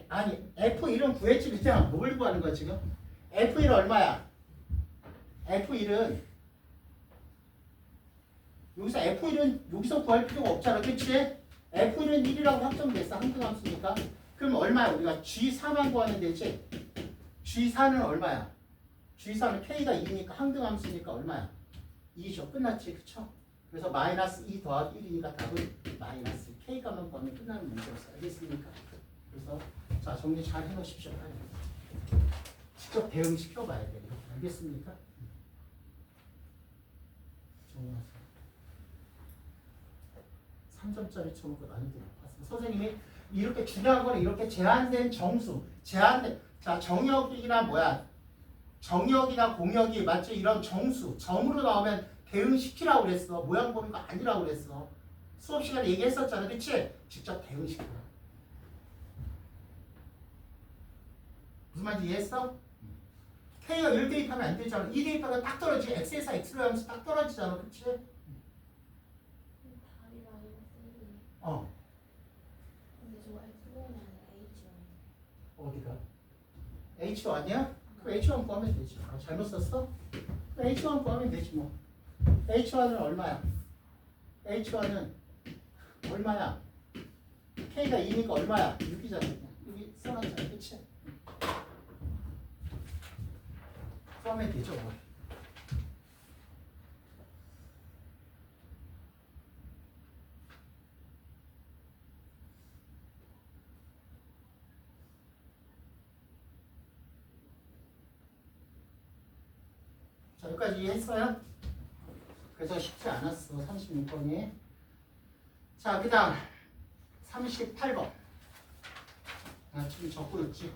아니 F1은 구했지. 그냥 뭘 구하는 거야 지금? F1 얼마야? F1은 여기서 구할 필요가 없잖아. 그치? F는 1이라고 확정됐어. 한등함수니까. 그럼 얼마야? 우리가 G4만 구하면 되지? G4는 얼마야? G4는 K가 2니까 항등함수니까 얼마야? 2죠. 끝났지. 그쵸? 그래서 마이너스 2 더하기 1이니까 답은 마이너스 K가만 구하면 끝나는 문제였어. 알겠습니까? 그래서 자 정리 잘 해놓으십시오. 직접 대응시켜봐야 돼요. 알겠습니까? 정리하세요. 3점짜리 쳐놓고 난이도 높았어. 선생님이 이렇게 중요한 거는 이렇게 제한된 정수, 자 정역이나 뭐야, 정역이나 공역이 맞지? 이런 정수, 점으로 나오면 대응시키라고 그랬어. 모양 범위가 아니라고 그랬어. 수업 시간에 얘기했었잖아, 그치? 직접 대응시켜라. 무슨 말인지 이해했어? K가 1 대입하면 안 되잖아. 2 대입하면 딱 떨어지지. X에서 X로 하면서 딱 떨어지잖아, 그치? 어. 근데 저 F1이 아니라 H1. 어디가? H1 아니야? 그럼 H1 구하면 되지. 아, 잘못 썼어? 그럼 H1 구하면 되지 뭐. H1은 얼마야? H1은 얼마야? K가 2니까 얼마야? 6이잖아. 여기 써놨잖아. 그치? 구하면 되죠 뭐. 자, 여기까지 이해했어요? 그래서 쉽지 않았어. 36번이. 자, 그 다음 38번. 아, 지금 적고 있지?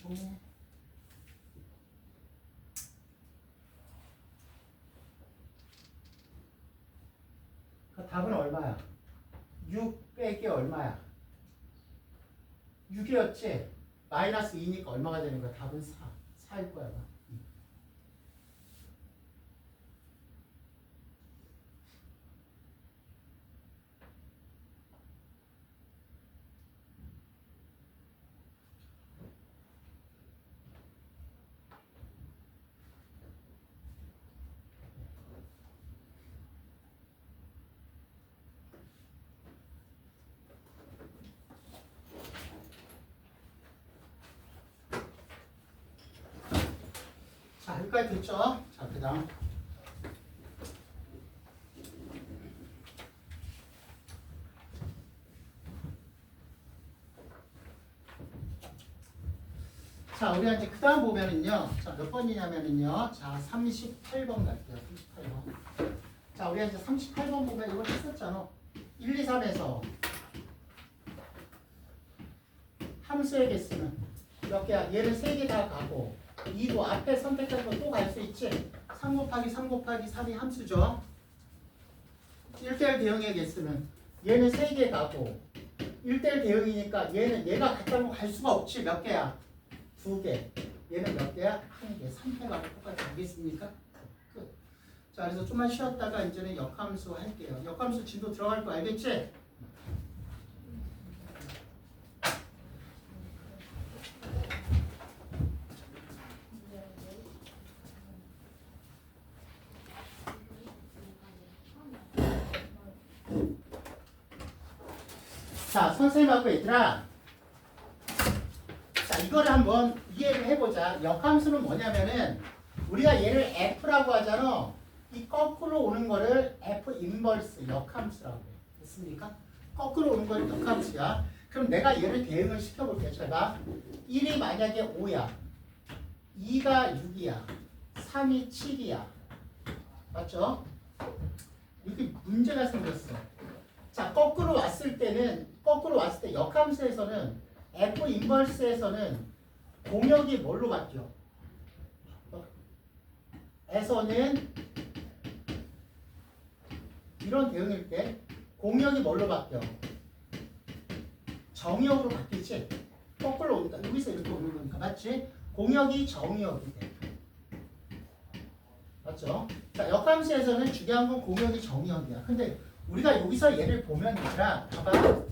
정리. 그 답은 얼마야? 6 빼기 얼마야? 6이었지? 마이너스 2니까 얼마가 되는 거야? 답은 4. 4일 거야. 아마. 자, 여기까지 됐죠? 자, 그 다음. 자, 우리가 이제 그 다음 보면은요. 자, 몇 번이냐면은요. 자, 38번 갈게요. 38번. 자, 우리가 이제 38번 보면 이거 했었잖아. 1, 2, 3에서 함수의 개수는 몇 개야? 얘를 3개 다 가고 2도 앞에 선택한 거 또 갈 수 있지? 3 곱하기 3 곱하기 3이 함수죠. 1대1 대응의 개수는 얘는 3개 가고 1대1 대응이니까 얘는 얘가 같다고 갈 수가 없지. 몇 개야? 2개. 얘는 몇 개야? 1개. 3개가 똑같이 알겠습니까? 끝. 자, 그래서 좀만 쉬었다가 이제는 역함수 할게요. 역함수 진도 들어갈 거 알겠지? 자, 선생님하고 얘들아, 자, 이거를 한번 이해를 해보자. 역함수는 뭐냐면은 우리가 얘를 F라고 하잖아. 이 거꾸로 오는 거를 F 인버스 역함수라고 해. 됐습니까? 거꾸로 오는 거를 역함수야. 그럼 내가 얘를 대응을 시켜볼게요. 잘 봐. 1이 만약에 5야, 2가 6이야, 3이 7이야. 맞죠? 이렇게 문제가 생겼어. 자, 거꾸로 왔을 때 역함수에서는 F 인버스에서는 공역이 뭘로 바뀌어? 에서는 이런 대응일 때 공역이 뭘로 바뀌어? 정역으로 바뀌지? 거꾸로 오니까 여기서 이렇게 오는 거니까 맞지? 공역이 정역이 돼. 맞죠? 자, 역함수에서는 중요한 건 공역이 정역이야. 근데 우리가 여기서 얘를 보면 얘들아, 봐봐.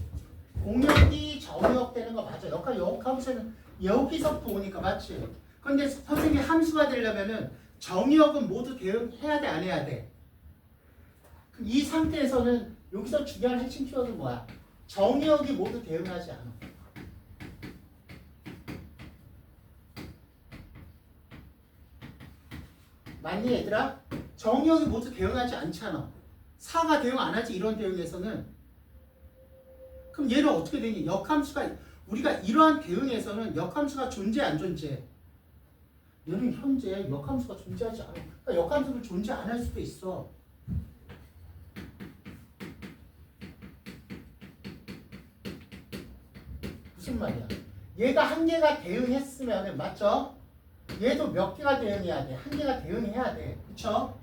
공역이 정역되는 거 맞아. 역함수는 여기서부터 오니까 맞지? 근데 선생님이 함수가 되려면은 정역은 모두 대응해야 돼, 안 해야 돼? 그럼 이 상태에서는 여기서 중요한 핵심 키워드는 뭐야? 정역이 모두 대응하지 않아. 맞니 얘들아? 정역이 모두 대응하지 않잖아. 4가 대응 안 하지 이런 대응에서는. 그럼 얘는 어떻게 되니? 역함수가 우리가 이러한 대응에서는 역함수가 존재 안 존재? 얘는 현재 역함수가 존재하지 않아. 그러니까 역함수는 존재 안 할 수도 있어. 무슨 말이야? 얘가 한 개가 대응했으면 맞죠? 얘도 몇 개가 대응해야 돼? 한 개가 대응해야 돼. 그쵸?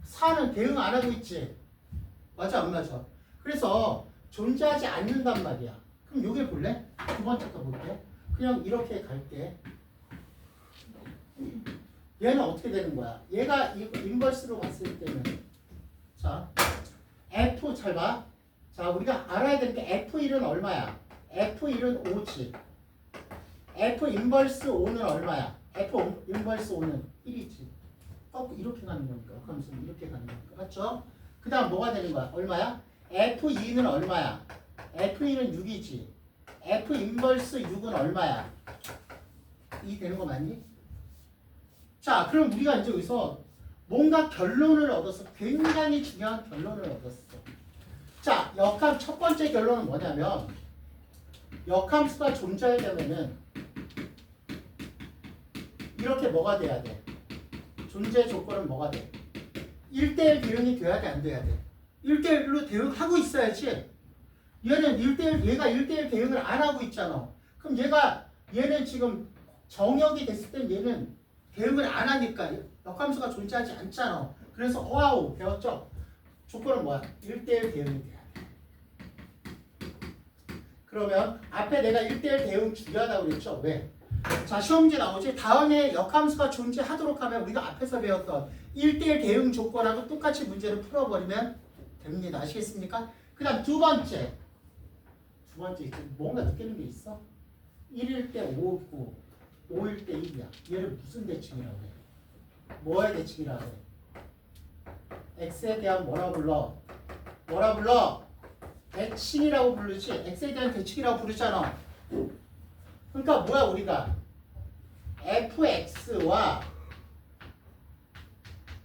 4는 대응 안 하고 있지? 맞아 안 맞아? 그래서 존재하지 않는단 말이야. 그럼 여기 볼래? 두 번째 거 볼게. 그냥 이렇게 갈게. 얘는 어떻게 되는 거야? 얘가 인버스로 봤을 때는 자 F 잘 봐. 자 우리가 알아야 될 게 F1은 얼마야? F1은 5지. F 인버스 5는 얼마야? F 인버스 5는 1이지. 이렇게 가는 거니까. 그럼 이렇게 가는 거니까. 맞죠? 그 다음 뭐가 되는 거야? 얼마야? F2는 얼마야? F2는 6이지. F 인버스 6은 얼마야? 2 되는 거 맞니? 자, 그럼 우리가 이제 여기서 뭔가 결론을 얻었어. 굉장히 중요한 결론을 얻었어. 자, 역함 첫 번째 결론은 뭐냐면 역함수가 존재하려면은 이렇게 뭐가 돼야 돼? 존재 조건은 뭐가 돼? 1대1 대응이 돼야 돼, 안 돼야 돼? 1대1로 대응하고 있어야지. 얘가 1대1 대응을 안 하고 있잖아. 그럼 얘는 지금 정역이 됐을 땐 얘는 대응을 안 하니까 역함수가 존재하지 않잖아. 그래서 와우 배웠죠? 조건은 뭐야? 1대1 대응이 돼야 돼. 그러면 앞에 내가 1대1 대응 중요하다고 그랬죠? 왜? 자, 시험 문제 나오지? 다음에 역함수가 존재하도록 하면 우리가 앞에서 배웠던 1대1 대응 조건하고 똑같이 문제를 풀어버리면 됩니다. 아시겠습니까? 그 다음 두 번째 뭔가 느끼는 게 있어? 1일 때 5고 5일 때 1이야. 얘를 무슨 대칭이라고 해? 뭐의 대칭이라고 해? x에 대한 뭐라고 불러? 대칭이라고 부르지. x에 대한 대칭이라고 부르잖아. 그러니까 뭐야 우리가 fx와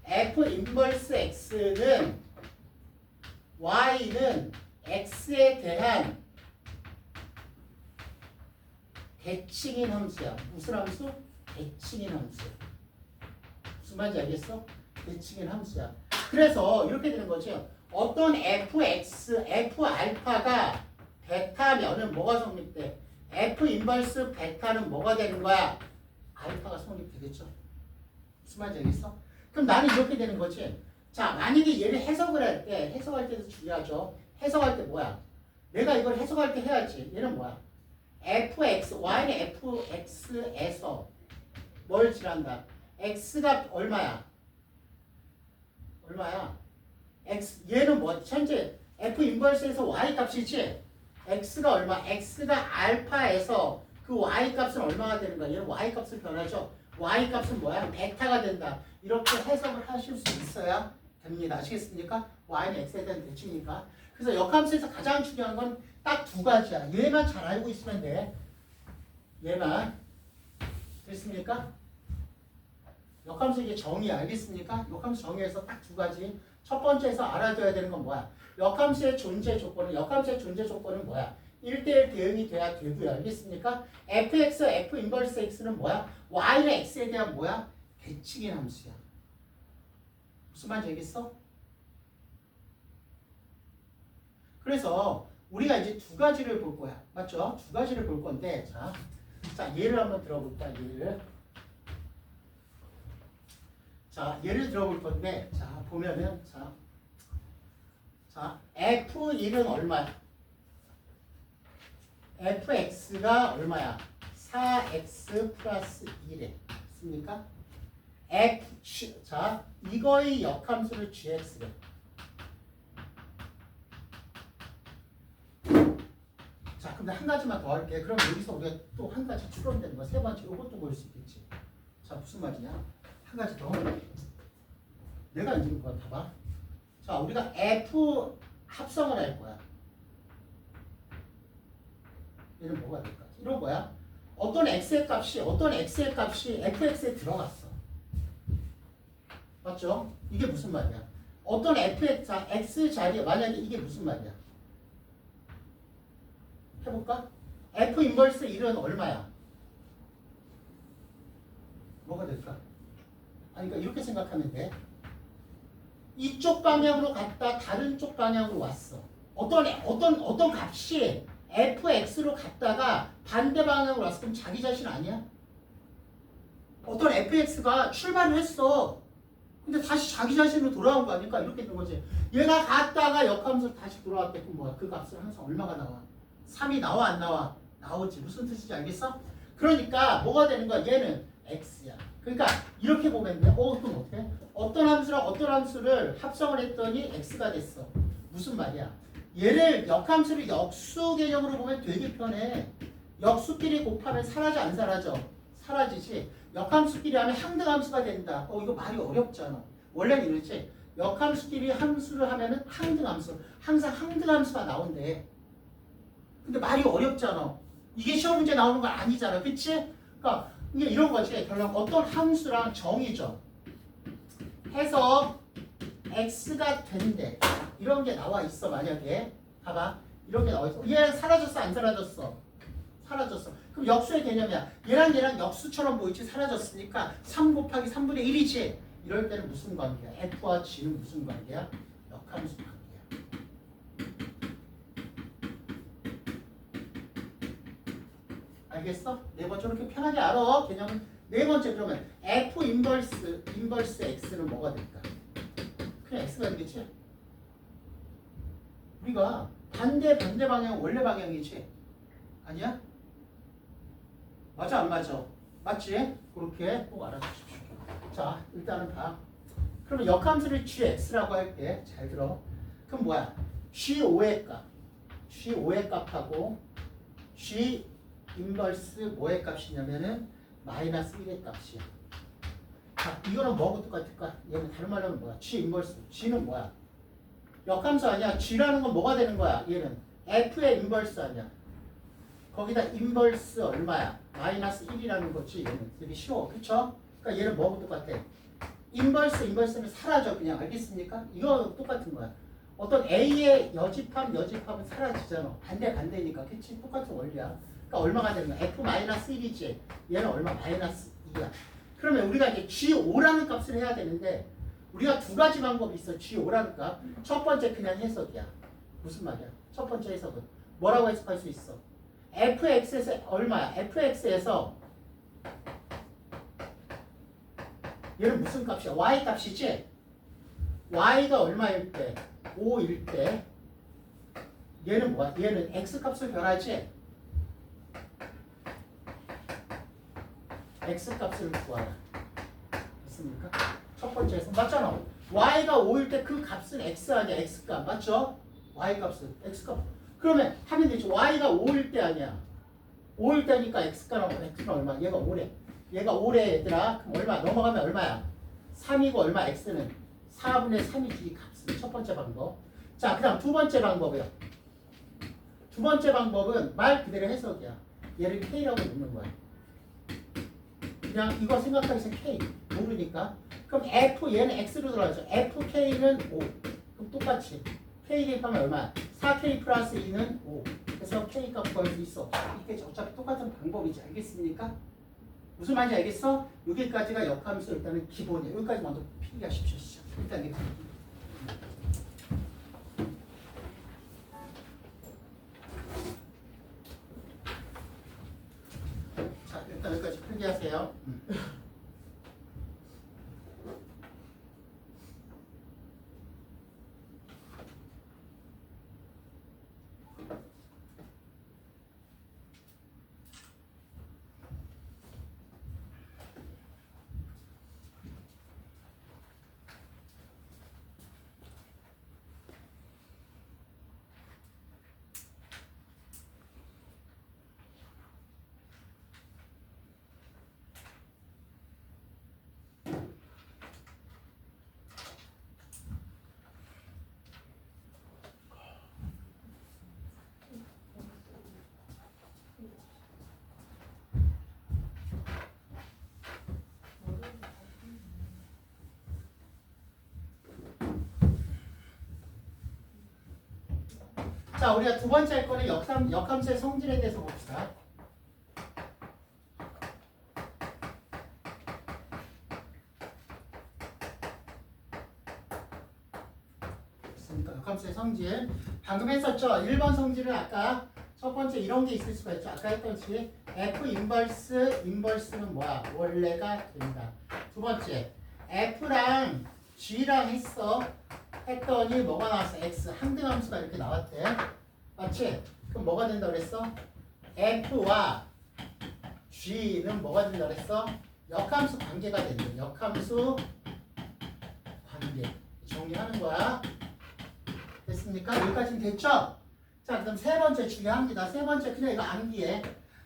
f 인버스 x는 y는 x에 대한 대칭인 함수야. 무슨 함수? 대칭인 함수야. 무슨 말인지 알겠어? 대칭인 함수야. 그래서 이렇게 되는 거지. 어떤 fx, f알파가 베타면은 뭐가 성립돼? f 인버스 베타는 뭐가 되는 거야? 알파가 성립되겠죠. 무슨 말인지 알겠어? 그럼 나는 이렇게 되는 거지. 자, 만약에 얘를 해석할 때도 중요하죠. 해석할 때 뭐야? 내가 이걸 해석할 때 해야지. 얘는 뭐야? fx, y는 fx에서 뭘 질한다? x가 얼마야? 얼마야? x, 얘는 뭐? 현재 f 인버스에서 y 값이지? x가 얼마? x가 알파에서 그 y 값은 얼마가 되는 거야? 얘는 y 값을 변하죠? y 값은 뭐야? 베타가 된다. 이렇게 해석을 하실 수 있어야 됩니다. 아시겠습니까? y는 x에 대한 대칭이니까. 그래서 역함수에서 가장 중요한 건 딱 두 가지야. 얘만 잘 알고 있으면 돼. 얘만. 됐습니까? 역함수 이게 정의 알겠습니까? 역함수 정의에서 딱 두 가지. 첫 번째에서 알아둬야 되는 건 뭐야? 역함수의 존재 조건은 뭐야? 1대1 대응이 돼야 되고요. 알겠습니까? fx, f 인버스 x는 뭐야? y는 x에 대한 뭐야? 대칭인 함수야. 무슨 말인지 알겠어? 그래서 우리가 이제 두 가지를 볼 거야. 맞죠? 두 가지를 볼 건데, 자, 예를 한번 들어볼까? 예를 들어볼 건데, 자, 보면은, F1은 얼마야? fx가 얼마야? 4x 플러스 1에. 맞습니까? 자, 이거의 역함수를 gx래. 자, 근데 한 가지만 더 할게. 그럼 여기서 우리가 또 한 가지 추론되는 거, 세 번째, 이것도 볼 수 있겠지. 자, 무슨 말이냐? 한 가지 더. 내가 읽은 거 봐봐. 자, 우리가 F 합성을 할 거야. 얘는 뭐가 될까? 이런 거야. 어떤 x의 값이 fx에 들어갔어. 맞죠? 이게 무슨 말이야? 어떤 x 자리에 만약에 이게 무슨 말이야? 해볼까? f 인버스 1은 얼마야? 뭐가 될까? 아니, 그러니까 이렇게 생각하면 돼. 이쪽 방향으로 갔다 다른 쪽 방향으로 왔어. 어떤 값이 fx로 갔다가 반대 방향으로 왔어. 그럼 자기 자신 아니야? 어떤 fx가 출발을 했어. 근데 다시 자기 자신으로 돌아온 거 아닐까? 이렇게 되는 거지. 얘가 갔다가 역함수로 다시 돌아왔대. 그럼 뭐야? 그 값은 항상 얼마가 나와? 3이 나와 안 나와? 나오지. 무슨 뜻인지 알겠어? 그러니까 뭐가 되는 거야? 얘는 x야. 그러니까 이렇게 보면 돼. 그럼 어떻게? 어떤 함수랑 어떤 함수를 합성을 했더니 x가 됐어. 무슨 말이야? 얘를 역함수를 역수 개념으로 보면 되게 편해. 역수끼리 곱하면 사라져 안 사라져? 사라지지. 역함수끼리 하면 항등함수가 된다. 이거 말이 어렵잖아. 원래는 이렇지. 역함수끼리 함수를 하면은 항등함수. 항상 항등함수가 나온대. 근데 말이 어렵잖아. 이게 시험 문제 나오는 건 아니잖아. 그치? 그러니까 이게 이런 거지. 결국 어떤 함수랑 정의죠. 해서 x가 된대. 이런 게 나와 있어. 만약에 봐봐. 이런 게 나와 있어. 얘 사라졌어 안 사라졌어? 사라졌어. 그럼 역수의 개념이야. 얘랑 역수처럼 보이지. 사라졌으니까 3 곱하기 3분의 1이지. 이럴 때는 무슨 관계야? f와 g는 무슨 관계야? 역함수 관계야. 알겠어? 네 번째 이렇게 편하게 알아. 개념은 네 번째. 그러면 f 인버스 x는 뭐가 될까? 그냥 x가 되겠지. 우리가 반대 방향 원래 방향이지. 아니야? 맞아 안 맞아? 맞지? 그렇게 꼭 알아주십시오. 자, 일단은 봐. 그러면 역함수를 gx라고 할게. 잘 들어. 그럼 뭐야? g5의 값하고 g 인버스 뭐의 값이냐면은 마이너스 1의 값이야. 자, 이거는 뭐하고 똑같을까? 얘는 다른 말로 하면 뭐야? g 인버스. g는 뭐야? 역함수 아니야? g라는 건 뭐가 되는 거야? 얘는 f의 인버스 아니야? 거기다 인버스 얼마야? 마이너스 1이라는 거지. 얘는 되게 쉬워. 그쵸? 그러니까 얘는 뭐하고 똑같아? 인버스는 사라져. 그냥 알겠습니까? 이거 똑같은 거야. 어떤 A의 여집합은 사라지잖아. 반대니까. 그치? 똑같은 원리야. 그러니까 얼마가 되는 거야? F-1이지. 얘는 얼마? 마이너스 2야. 그러면 우리가 이제 G5라는 값을 해야 되는데 우리가 두 가지 방법이 있어. G5라는 값. 첫 번째 그냥 해석이야. 무슨 말이야? 첫 번째 해석은 뭐라고 해석할 수 있어? fx에서 얼마야? fx에서 얘는 무슨 값이야? y 값이지? y가 얼마일 때? 5일 때 얘는 뭐야? 얘는 x 값을 변하지? x 값을 구하라. 됐습니까? 첫 번째에서 맞잖아. y가 5일 때 그 값은 x 아니야? x 값 맞죠? y 값은 x 값. 그러면 하면 되죠. y가 5일 때 아니야. 5일 때니까 x가 x는 얼마? 얘가 5래. 얘가 5래 얘들아. 그럼 얼마? 넘어가면 얼마야? 3이고 얼마? x는 4분의 3이지 이 값은. 첫 번째 방법. 자, 그 다음 두 번째 방법이요. 두 번째 방법은 말 그대로 해석이야. 얘를 k라고 놓는 거야. 그냥 이거 생각하기 전 k 모르니까. 그럼 f 얘는 x로 들어가죠. fk는 5. 그럼 똑같이 k 대입하면 얼마야? 4k 플러스 2는 5. 그래서 k 값 구할 수 있어. 이게 어차피 똑같은 방법이지. 알겠습니까? 무슨 말인지 알겠어? 여기까지가 역함수 일단은 기본이에요. 여기까지 먼저 필기하십시오. 일단 이렇게. 자, 일단 여기까지 필기하세요. 자, 우리가 두 번째 할 거는 역함수의 성질에 대해서 봅시다. 됐습니까? 역함수의 성질. 방금 했었죠? 1번 성질은 아까 첫 번째 이런 게 있을 수가 있죠. 아까 했던지 F 인버스는 뭐야? 원래가 된다. 두 번째 F랑 G랑 했더니 뭐가 나왔어? X 항등함수가 이렇게 나왔대. 맞지? 그럼 뭐가 된다 그랬어? F와 G는 뭐가 된다 그랬어? 역함수 관계가 된대. 역함수 관계. 정리하는 거야. 됐습니까? 여기까지는 됐죠? 자, 그럼 세 번째 중요합니다. 세 번째 그냥 이거 암기해.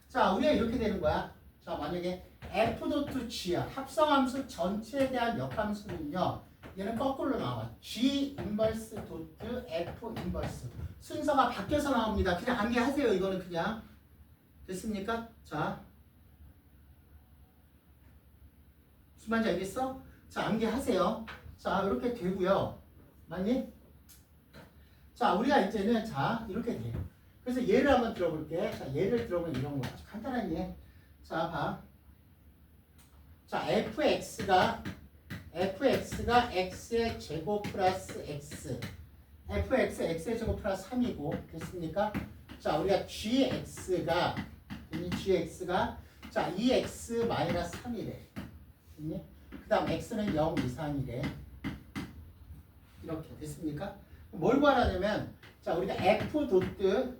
자, 우리가 이렇게 되는 거야. 자, 만약에 F.G야. 합성함수 전체에 대한 역함수는요. 얘는 거꾸로 나와. G 인버스 도트 F 인버스. 순서가 바뀌어서 나옵니다. 그냥 암기하세요. 이거는 그냥. 됐습니까? 자. 무슨 말인지 알겠어? 자, 암기하세요. 자, 이렇게 되고요. 맞니? 자, 우리가 이제는 자, 이렇게 돼요. 그래서 예를 한번 들어볼게. 자, 예를 들어보면 이런 거 아주 간단한 예. 자, 봐. 자, fx가 x의 제곱 플러스 x. x의 제곱 플러스 3이고 됐습니까? 자, 우리가 gx가 자, 2x 마이너스 3이래. 그 다음 x는 0 이상이래. 이렇게 됐습니까? 뭘 구하라냐면 자, 우리가 f 도트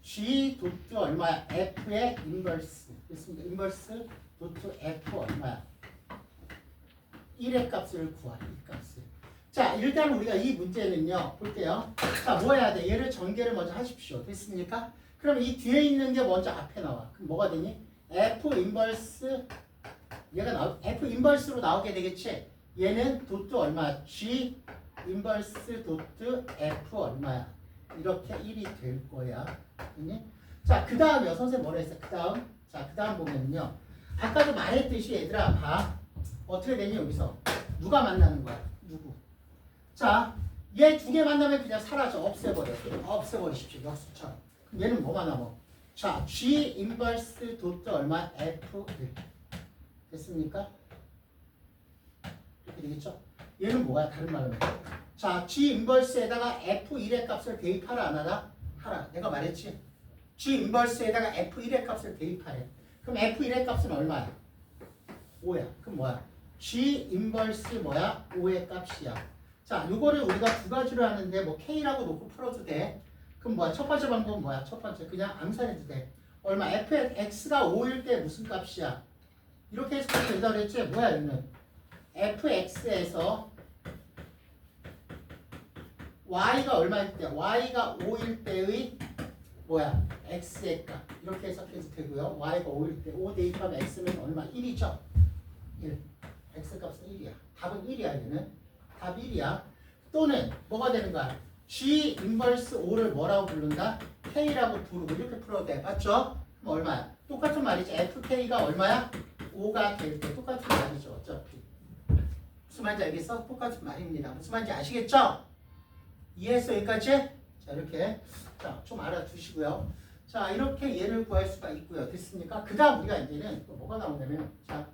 g 도트 얼마야? f의 인버스. 됐습니까? 인버스 도트 f 얼마야? 1의 값을 구하라. 이 값을. 자, 일단 우리가 이 문제는요. 볼게요. 자, 뭐 해야 돼? 얘를 전개를 먼저 하십시오. 됐습니까? 그럼 이 뒤에 있는 게 먼저 앞에 나와. 그럼 뭐가 되니? f 인버스 f 인버스로 나오게 되겠지? 얘는 도트 얼마야? g 인버스 도트 f 얼마야? 이렇게 1이 될 거야. 그니? 자, 그 다음이요. 선생님 뭐라 했어? 그 다음 보면요. 아까도 말했듯이 얘들아, 봐. 어떻게 되니, 여기서? 누가 만나는 거야? 누구? 자, 얘 두 개 만나면 그냥 사라져. 없애버려. 없애버리십시오. 역수처럼. 그럼 얘는 뭐가 남아? 자, G 인버스 도트 얼마? F1. 됐습니까? 이렇게 되겠죠? 얘는 뭐야? 다른 말로. 자, G 인버스에다가 F1의 값을 대입하라 안 하라? 하라. 내가 말했지? G 인버스에다가 F1의 값을 대입하래. 그럼 F1의 값은 얼마야? 5야. 그럼 뭐야? G 인버스 뭐야? 5의 값이야. 자, 요거를 우리가 두 가지로 하는데 뭐 K라고 놓고 풀어도 돼. 그럼 뭐야? 첫 번째 방법은 뭐야? 첫 번째 그냥 암산해도 돼. 얼마? fx가 5일 때 무슨 값이야? 이렇게 해서 된다고 그랬지? 뭐야 얘는? fx에서 y가 얼마일 때? y가 5일 때의 뭐야? x의 값. 이렇게 해석해도 되고요. y가 5일 때 5 대입하면 x는 얼마? 1이죠? 1. x 값은 1이야. 답은 1이야 얘는. 답 1이야. 또는 뭐가 되는 거야? g 인버스 5를 뭐라고 부른다? k라고 부르고 이렇게 풀어도 돼. 맞죠? 그럼 얼마야? 똑같은 말이지. fk가 얼마야? 5가 될 때 똑같은 말이죠. 어차피. 무슨 말인지 알겠어? 똑같은 말입니다. 무슨 말인지 아시겠죠? 이해했어 여기까지? 자 이렇게 자 좀 알아두시고요. 자 이렇게 얘를 구할 수가 있고요. 됐습니까? 그 다음 우리가 이제는 또 뭐가 나오냐면 자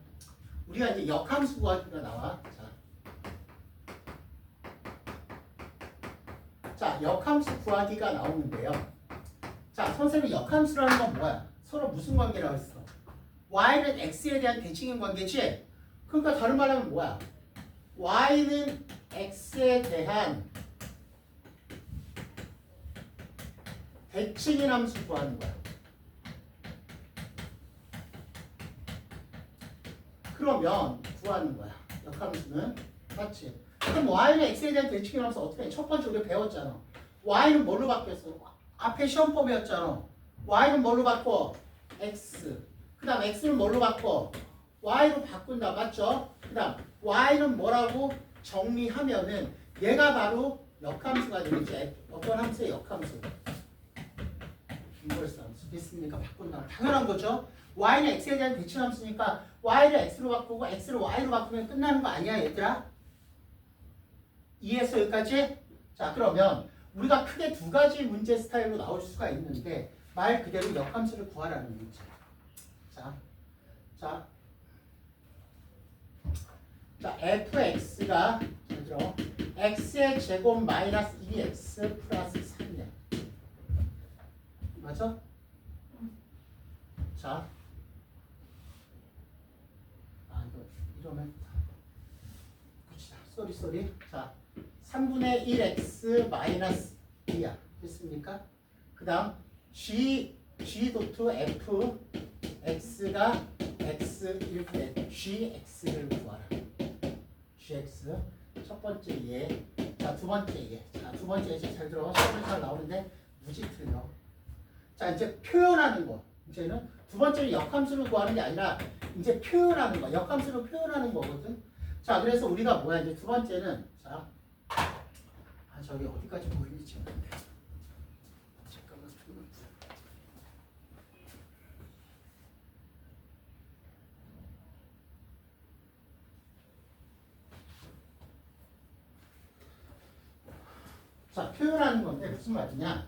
우리가 이제 역함수 구하기가 나와. 자 역함수 구하기가 나오는데요. 자 선생님 역함수라는 건 뭐야? 서로 무슨 관계라고 했어? y는 x에 대한 대칭인 관계지? 그러니까 다른 말로 하면 뭐야? y는 x에 대한 대칭인 함수 구하는 거야. 그러면 구하는 거야. 역함수는. 맞지? 그럼 y는 x에 대한 대칭인 함수 어떻게 해? 첫 번째 우리가 배웠잖아. y는 뭘로 바뀌었어? 앞에 시험법이었잖아. y는 뭘로 바꿔? x. 그 다음 x는 뭘로 바꿔? y로 바꾼다. 맞죠? 그 다음 y는 뭐라고 정리하면은 얘가 바로 역함수가 되겠지. 어떤 함수의 역함수. 인버스 함수. 됐습니까? 바꾼다. 당연한 거죠. y는 x에 대한 대칭 함수니까 y를 x로 바꾸고 x를 y로 바꾸면 끝나는 거 아니야 얘들아? 이해했어 여기까지? 자 그러면 우리가 크게 두 가지 문제 스타일로 나올 수가 있는데 말 그대로 역함수를 구하라는 문제. 자 fx가 잘 들어 x의 제곱 마이너스 2x 플러스 3이야. 맞아? 자 이거 이러면 쏘리 자 3분의 1x 마이너스 2야. 됐습니까? 그 다음 g 도트 f x가 x일 때 gx를 구하라. gx 첫 번째 얘. 자 두 번째 얘. 자 두 번째 얘 잘 들어. 시험에 잘 나오는데 무지 틀려. 자 이제 표현하는 거. 이제는 두 번째는 역함수를 구하는 게 아니라 이제 표현하는 거. 역함수를 표현하는 거거든. 자 그래서 우리가 뭐야 이제 두 번째는 자 저기 어디까지 보이는지 모르겠네. 잠깐만 자 표현하는 건데 무슨 말이냐?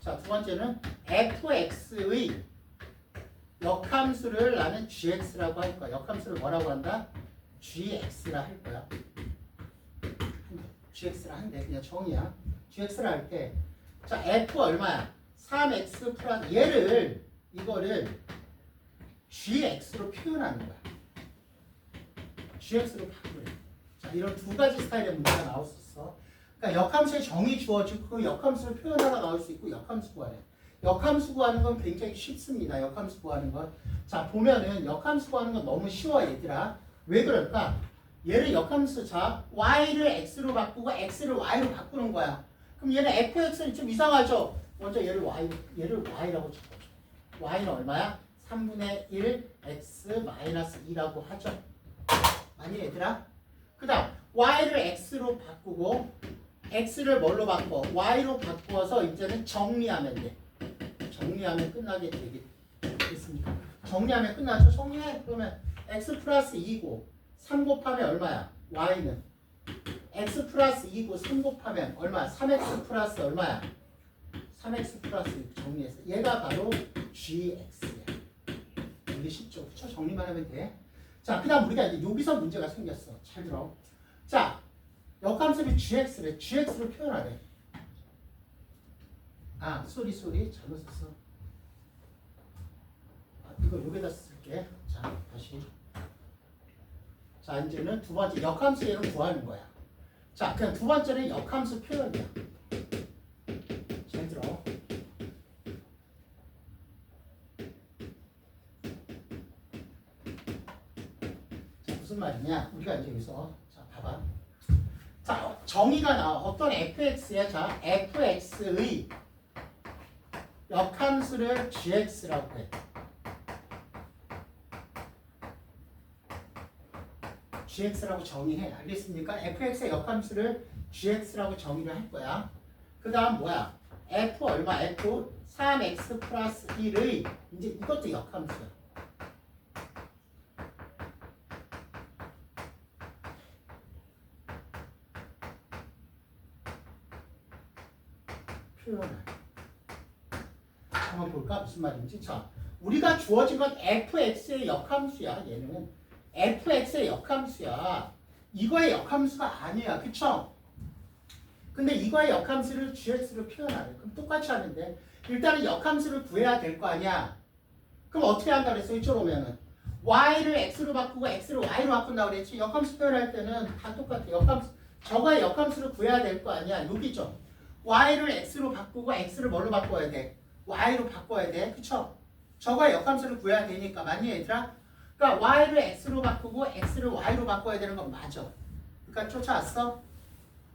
자 두 번째는 fx의 역함수를 나는 gx라고 할 거야. 역함수를 뭐라고 한다? gx라 할 거야. gx라 한대. 그냥 정의야. gx라 할 때 자 f 얼마야? 3x 플러스 얘를 이거를 gx로 표현하는 거야. gx로 바꾸래. 자 이런 두 가지 스타일의 문제가 나올 수 있어. 그러니까 역함수의 정의 주어지고 그 역함수를 표현하다 나올 수 있고 역함수 구하래. 역함수 구하는 건 굉장히 쉽습니다. 역함수 구하는 건. 자 보면은 역함수 구하는 건 너무 쉬워 얘들아. 왜 그럴까? 얘를 역함수 자 y를 x로 바꾸고 x를 y로 바꾸는 거야. 그럼 얘는 fx는 좀 이상하죠? 먼저 얘를 y라고 적어줘. y는 얼마야? 3분의 1 x 마이너스 2라고 하죠. 아니 얘들아? 그 다음 y를 x로 바꾸고 x를 뭘로 바꿔? y로 바꾸어서 이제는 정리하면 돼. 정리하면 끝나게 되겠습니까? 정리하면 끝나죠? 정리해. 그러면 x 플러스 2고 3 곱하면 얼마야? y는 x 플러스 2고 3 곱하면 얼마야? 3x 플러스 얼마야? 3x 플러스 6 정리해서 얘가 바로 gx야. 이게 쉽죠? 그쵸? 정리만 하면 돼. 자, 그 다음 우리가 이제 여기서 문제가 생겼어. 잘 들어. 자, 역함수를 gx래. gx로 표현하래. 쏘리 잘못 썼어. 이거 여기다 쓸게. 자, 다시. 자, 이제는 두 번째 역함수 얘를 구하는 거야. 자, 그냥 두 번째는 역함수 표현이야. 무슨 말이냐? 우리가 이제 여기서 자 봐봐. 자 정의가 나와. 어떤 fx야? 자 fx의 역함수를 gx라고 해. gx라고 정의해. 알겠습니까? fx의 역함수를 gx라고 정의를 할 거야. 그 다음 뭐야? f 얼마? f 3x 플러스 1의 이제 이것도 역함수야. 표현을. 한번 볼까? 무슨 말인지. 자, 우리가 주어진 건 fx의 역함수야. 얘는 fx의 역함수야. 이거의 역함수가 아니야. 그쵸? 근데 이거의 역함수를 gx로 표현하래. 그럼 똑같이 하는데 일단은 역함수를 구해야 될 거 아니야. 그럼 어떻게 한다 그랬어? 이쪽으로 오면은 y를 x로 바꾸고 x를 y로 바꾼다고 그랬지. 역함수 표현할 때는 다 똑같아. 역함수, 저거의 역함수를 구해야 될 거 아니야. 여기죠. y를 x로 바꾸고 x를 뭘로 바꿔야 돼? y로 바꿔야 돼. 그쵸? 저거의 역함수를 구해야 되니까. 맞니 얘들아? 그러니까 y를 x로 바꾸고 x를 y로 바꿔야 되는 건 맞아. 그러니까 쫓아왔어?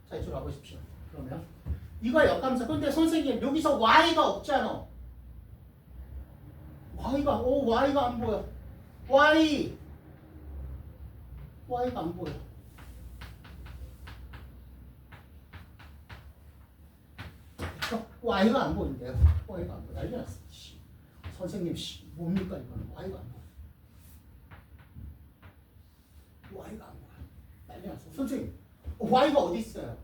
자 이쪽으로 와보십시오. 그러면 이거 역함수. 근데 선생님 여기서 y가 없잖아. y가 안 보여. y가 안 보여. y가 안 보인대요. y가 안 보여. 난리 났어. 선생님 뭡니까 이거는. y가 안 보여. y가 안 보여. 난리 났어. 선생님 y가 어디 있어요?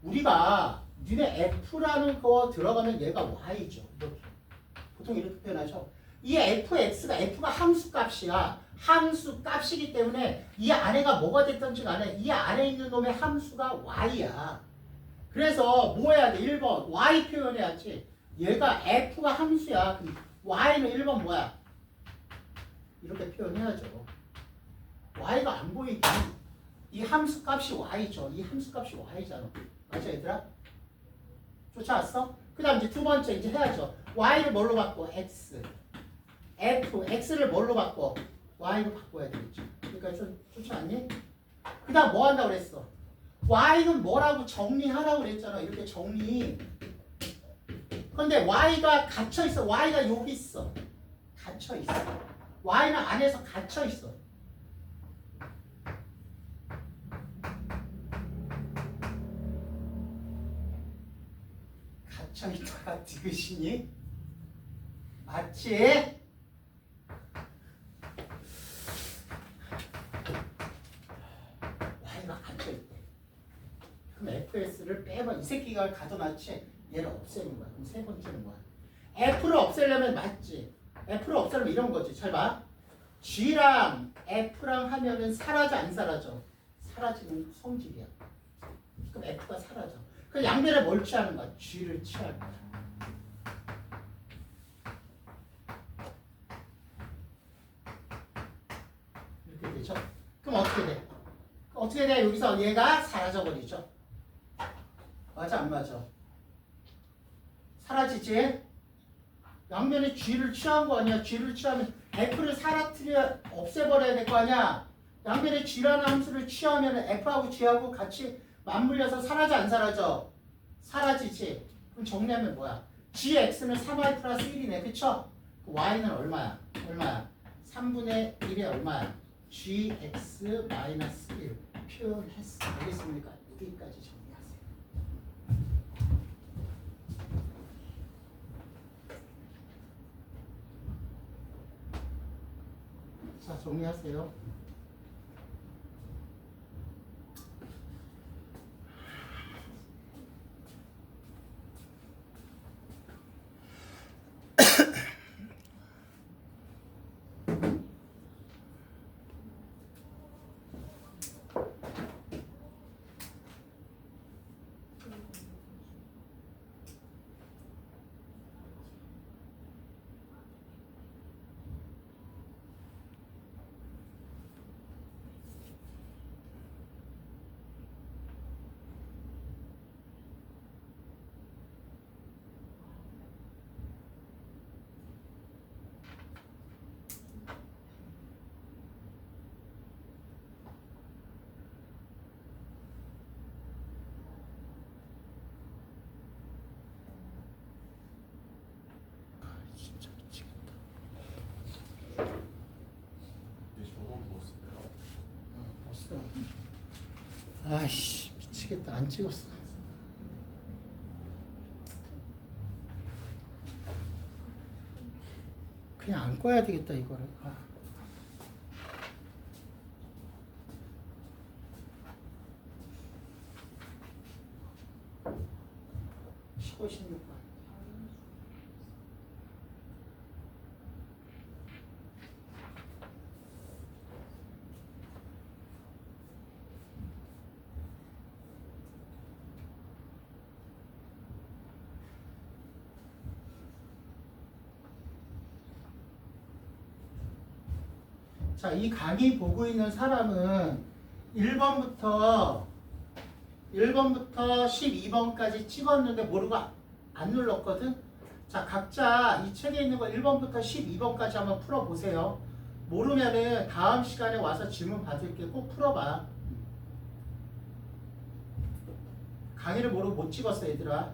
우리가 니네 f라는 거 들어가면 얘가 y죠. 이렇게. 보통 이렇게 표현하죠. 이 f가 함수 값이야. 함수 값이기 때문에 이 안에가 뭐가 됐든지 간에 이 안에 있는 놈의 함수가 y야. 그래서 뭐 해야 돼? 1번 y 표현해야지. 얘가 f가 함수야. 그럼 y는 1번 뭐야? 이렇게 표현해야죠. y가 안 보이긴. 이 함수 값이 y죠. 이 함수 값이 y잖아. 맞아 얘들아? 쫓아왔어? 그 다음 이제 두 번째 이제 해야죠. y를 뭘로 바꿔? x. x를 뭘로 바꿔? y로 바꿔야 되겠죠. 그러니까 쫓아왔니? 그 다음 뭐 한다고 그랬어? y는 뭐라고 정리하라고 그랬잖아. 이렇게 정리. 근데 y가 갇혀있어. y가 여기 있어. 갇혀있어. y는 안에서 갇혀있어. 갇혀있다가 디귿이니? 맞지? y가 갇혀있대. 그럼 fs를 빼면 이 새끼가 가둬놨지. 얘를 없애는 거야. 그럼 세 번째는 뭐야? f를 없애려면 맞지. f를 없애려면 이런 거지. 잘 봐. g랑 f랑 하면은 사라져 안 사라져? 사라지는 성질이야. 그럼 f가 사라져. 그 양변에 뭘 취하는 거야? g를 취하는 거야. 이렇게 되죠? 그럼 어떻게 돼? 어떻게 돼? 여기서 얘가 사라져 버리죠. 맞아 안 맞아? 사라지지? 양면에 g를 취한 거 아니야? g를 취하면 f를 사라뜨려 없애버려야 될 거 아니야? 양면에 g라는 함수를 취하면 f하고 g하고 같이 맞물려서 사라져 안 사라져? 사라지지? 그럼 정리하면 뭐야? gx는 3y 플러스 1이네. 그쵸? y는 얼마야? 3분의 1이 얼마야? gx 마이너스 1 표현했어. 알겠습니까? 여기까지 정리하세요. 자, 정리하세요. 아이씨 미치겠다. 안 찍었어. 그냥 안 꺼야 되겠다 이거를. 아. 15, 16번. 자, 이 강의 보고 있는 사람은 1번부터 12번까지 찍었는데 모르고 안 눌렀거든? 자, 각자 이 책에 있는 거 1번부터 12번까지 한번 풀어보세요. 모르면은 다음 시간에 와서 질문 받을게. 꼭 풀어봐. 강의를 모르고 못 찍었어, 얘들아.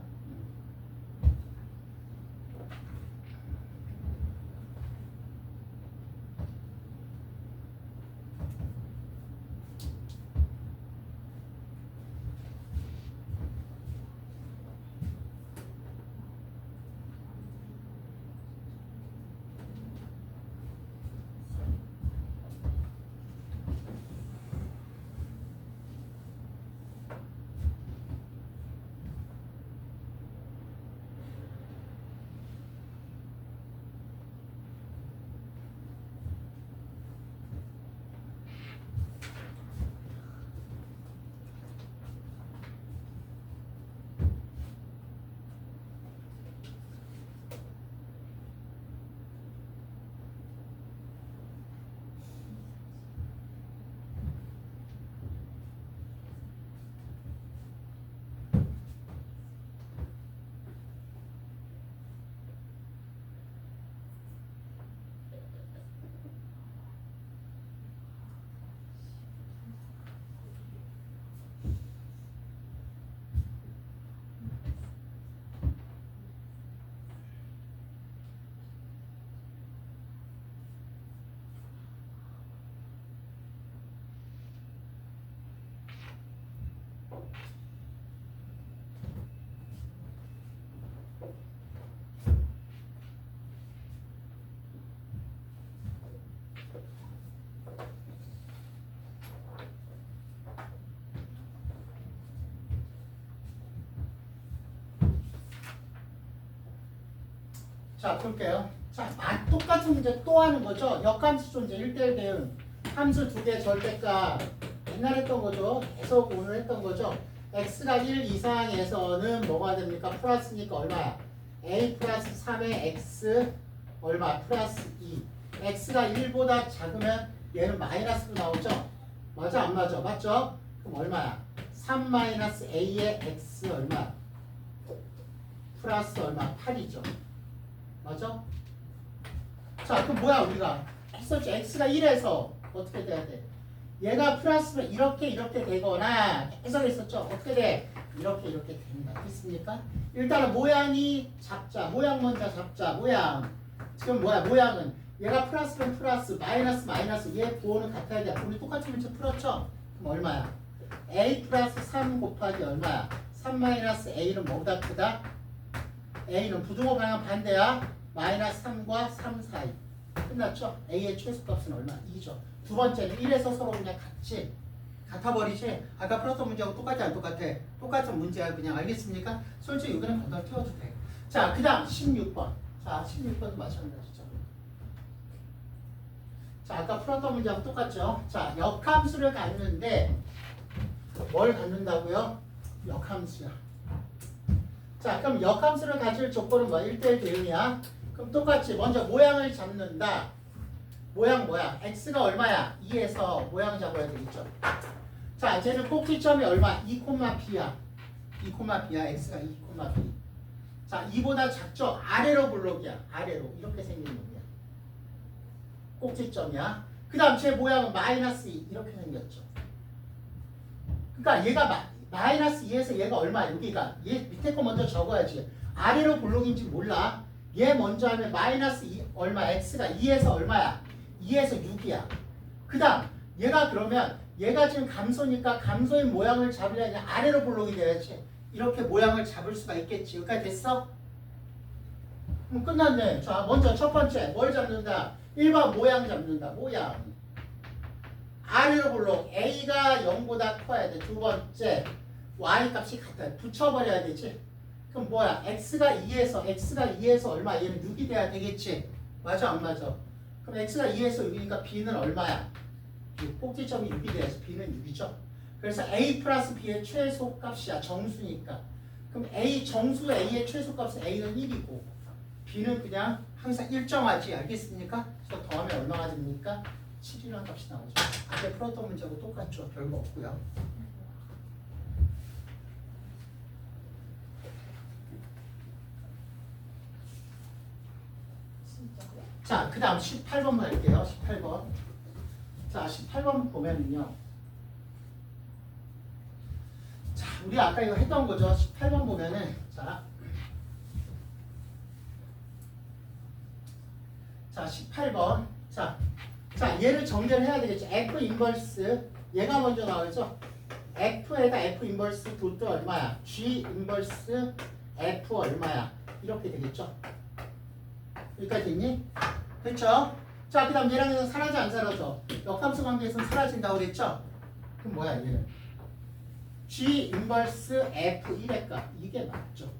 자, 볼게요. 자, 똑같은 문제 또 하는 거죠. 역함수 존재 1대1 대응. 함수 두 개 절대값. 옛날 했던 거죠. 계속 오늘 했던 거죠. x가 1 이상에서는 뭐가 됩니까? 플러스니까 얼마야? a 플러스 3의 x 얼마? 플러스 2. x가 1보다 작으면 얘는 마이너스로 나오죠? 맞아? 안 맞아? 맞죠? 그럼 얼마야? 3 마이너스 a의 x 얼마? 플러스 얼마? 8이죠. 맞아? 자, 그럼 뭐야 우리가 했었죠. x가 1에서 어떻게 돼야 돼? 얘가 플러스면 이렇게 되거나 계속 했었죠. 어떻게 돼? 이렇게 된다. 됐습니까? 일단은 모양이 잡자. 모양 먼저 잡자. 모양. 지금 뭐야? 모양은 얘가 플러스면 플러스, 마이너스 얘 부호는 같아야 돼. 우리 똑같은 문제 풀었죠? 그럼 얼마야? a 플러스 3 곱하기 얼마야? 3 마이너스 a는 뭐보다 크다? a는 부등호 방향 반대야. 마이너스 3과 3 사이. 끝났죠? a의 최소값은 얼마? 2죠. 두 번째는 1에서 서로 그냥 같이 같아버리지. 아까 풀었던 문제하고 똑같지 안 똑같아? 똑같은 문제야. 그냥 알겠습니까? 솔직히 여기는 건달 띄워도 돼. 자, 그 다음 16번. 자, 16번도 마찬가지죠. 자, 아까 풀었던 문제하고 똑같죠? 자, 역함수를 갖는데 뭘 갖는다고요? 역함수야. 자, 그럼 역함수를 가질 조건은 뭐? 1대1 대응이야. 그럼 똑같이 먼저 모양을 잡는다. 모양 x가 얼마야? 2에서 모양 잡아야 되겠죠. 자, 쟤는 꼭지점이 얼마? 2,b야. 2,b야. x가 2,b. 자, 2보다 작죠? 아래로 블록이야. 아래로. 이렇게 생긴 놈이야. 꼭지점이야. 그 다음 제 모양은 마이너스 2. 이렇게 생겼죠. 그러니까 얘가 마이너스 2에서 얘가 얼마야? 여기가. 얘 밑에 거 먼저 적어야지. 아래로 블록인지 몰라. 얘 먼저 하면 마이너스 2 얼마? x가 2에서 얼마야? 2에서 6이야. 그 다음 얘가 그러면 얘가 지금 감소니까 감소의 모양을 잡으려면 아래로 볼록이 돼야지. 이렇게 모양을 잡을 수가 있겠지. 여기까지 됐어? 끝났네. 자, 먼저 첫 번째 뭘 잡는다? 1번 모양 잡는다. 모양. 아래로 볼록 A가 0보다 커야 돼. 두 번째 Y 값이 같아. 붙여버려야 되지. 그럼 뭐야? X가 2에서 얼마? 얘는 6이 돼야 되겠지. 맞아 안 맞아? 그럼 X가 2에서 6이니까 B는 얼마야? 꼭지점이 6이 돼야지. B는 6이죠. 그래서 A 플러스 B의 최소값이야. 정수니까. 그럼 정수 A의 최소값은 A는 1이고 B는 그냥 항상 일정하지. 알겠습니까? 그래서 더하면 얼마가 됩니까? 7이라는 값이 나오죠. 앞에 풀었던 문제하고 똑같죠. 별거 없고요. 진짜요? 자, 그 다음 18번 갈게요. 18번. 자, 18번 보면은요. 자, 우리 아까 이거 했던 거죠. 18번 보면은 자, 18번. 자, 얘를 정렬 해야 되겠죠. F 인버스. 얘가 먼저 나오죠. F에다 F 인버스 도트 얼마야? G 인버스 F 얼마야? 이렇게 되겠죠. 여기까지 됐니? 됐죠? 자, 그 다음 얘랑 얘는 사라져 안 사라져? 역함수 관계에서는 사라진다고 그랬죠? 그럼 뭐야 얘는? G 인버스 F1의 값. 이게 맞죠?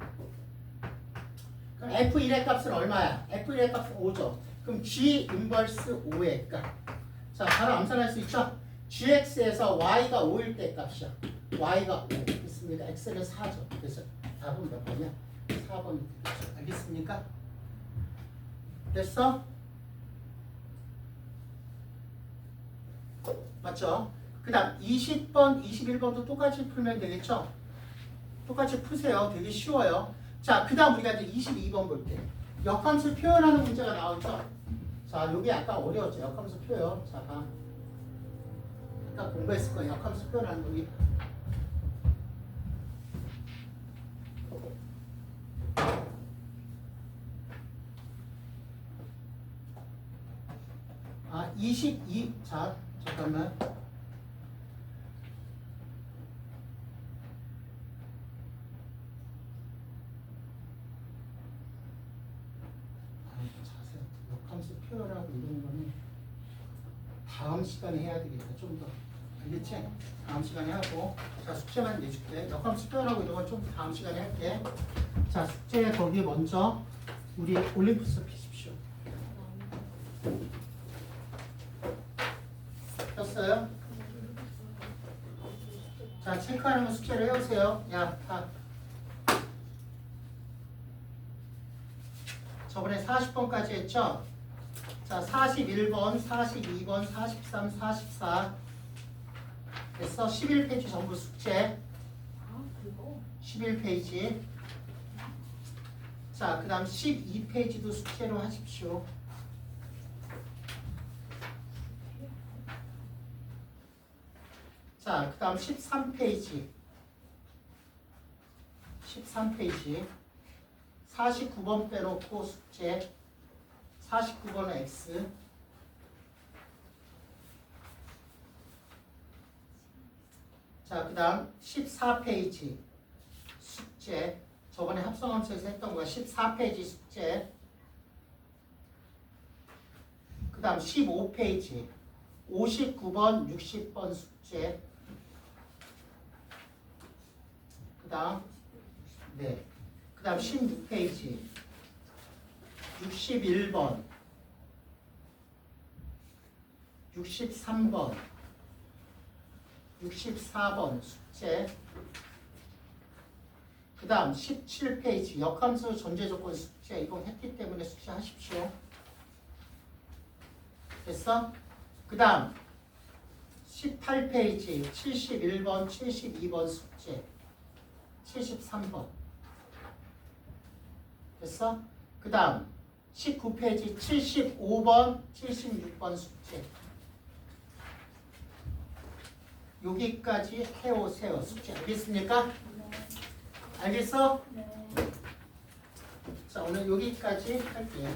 그럼 F1의 값은 얼마야? F1의 값은 5죠. 그럼 G 인버스 5의 값. 자, 바로 암산할 수 있죠? GX에서 Y가 5일 때 값이야. Y가 5. 있습니다. X는 4죠. 그래서 답은 몇 번이야? 4번이 되겠죠. 알겠습니까? 됐어? 맞죠? 그 다음 20번, 21번도 똑같이 풀면 되겠죠? 똑같이 푸세요. 되게 쉬워요. 자, 그 다음 우리가 이제 22번 볼게. 역함수 표현하는 문제가 나오죠? 자, 여기 아까 어려웠죠? 역함수 표현. 자, 봐. 아까 공부했을 거예요. 역함수 표현하는 거기. 아, 22. 자, 잠깐만. 자세히 역함수 표현하고 이런 거는 다음 시간에 해야 되겠다. 좀 더. 알겠지? 다음 시간에 하고. 자, 숙제만 내줄게. 역함수 표현하고 이런 건 좀 다음 시간에 할게. 자, 숙제 거기 먼저 우리 올림푸스 피십시오. 폈어요? 자, 체크하는 거 숙제를 해오세요. 야, 다. 저번에 40번까지 했죠? 자, 41번, 42번, 43, 44 됐어? 11페이지 전부 숙제. 아, 그거? 11페이지. 자, 그 다음 12페이지도 숙제로 하십시오. 자, 그 다음 13페이지. 13페이지. 49번 빼놓고 숙제. 49번은 X. 자, 그 다음 14페이지 숙제. 저번에 합성함수에서 했던 거야. 14페이지 숙제. 그 다음 15페이지 59번, 60번 숙제. 그 다음 네. 그 다음 16페이지 61번 63번 64번 숙제. 그 다음 17페이지 역함수 전제조건 숙제. 이건 했기 때문에 숙제 하십시오. 됐어? 그 다음 18페이지 71번 72번 숙제. 73번 됐어? 그 다음 19페이지 75번 76번 숙제. 여기까지 해오세요. 숙제 알겠습니까? 네. 알겠어? 네. 자, 오늘 여기까지 할게요.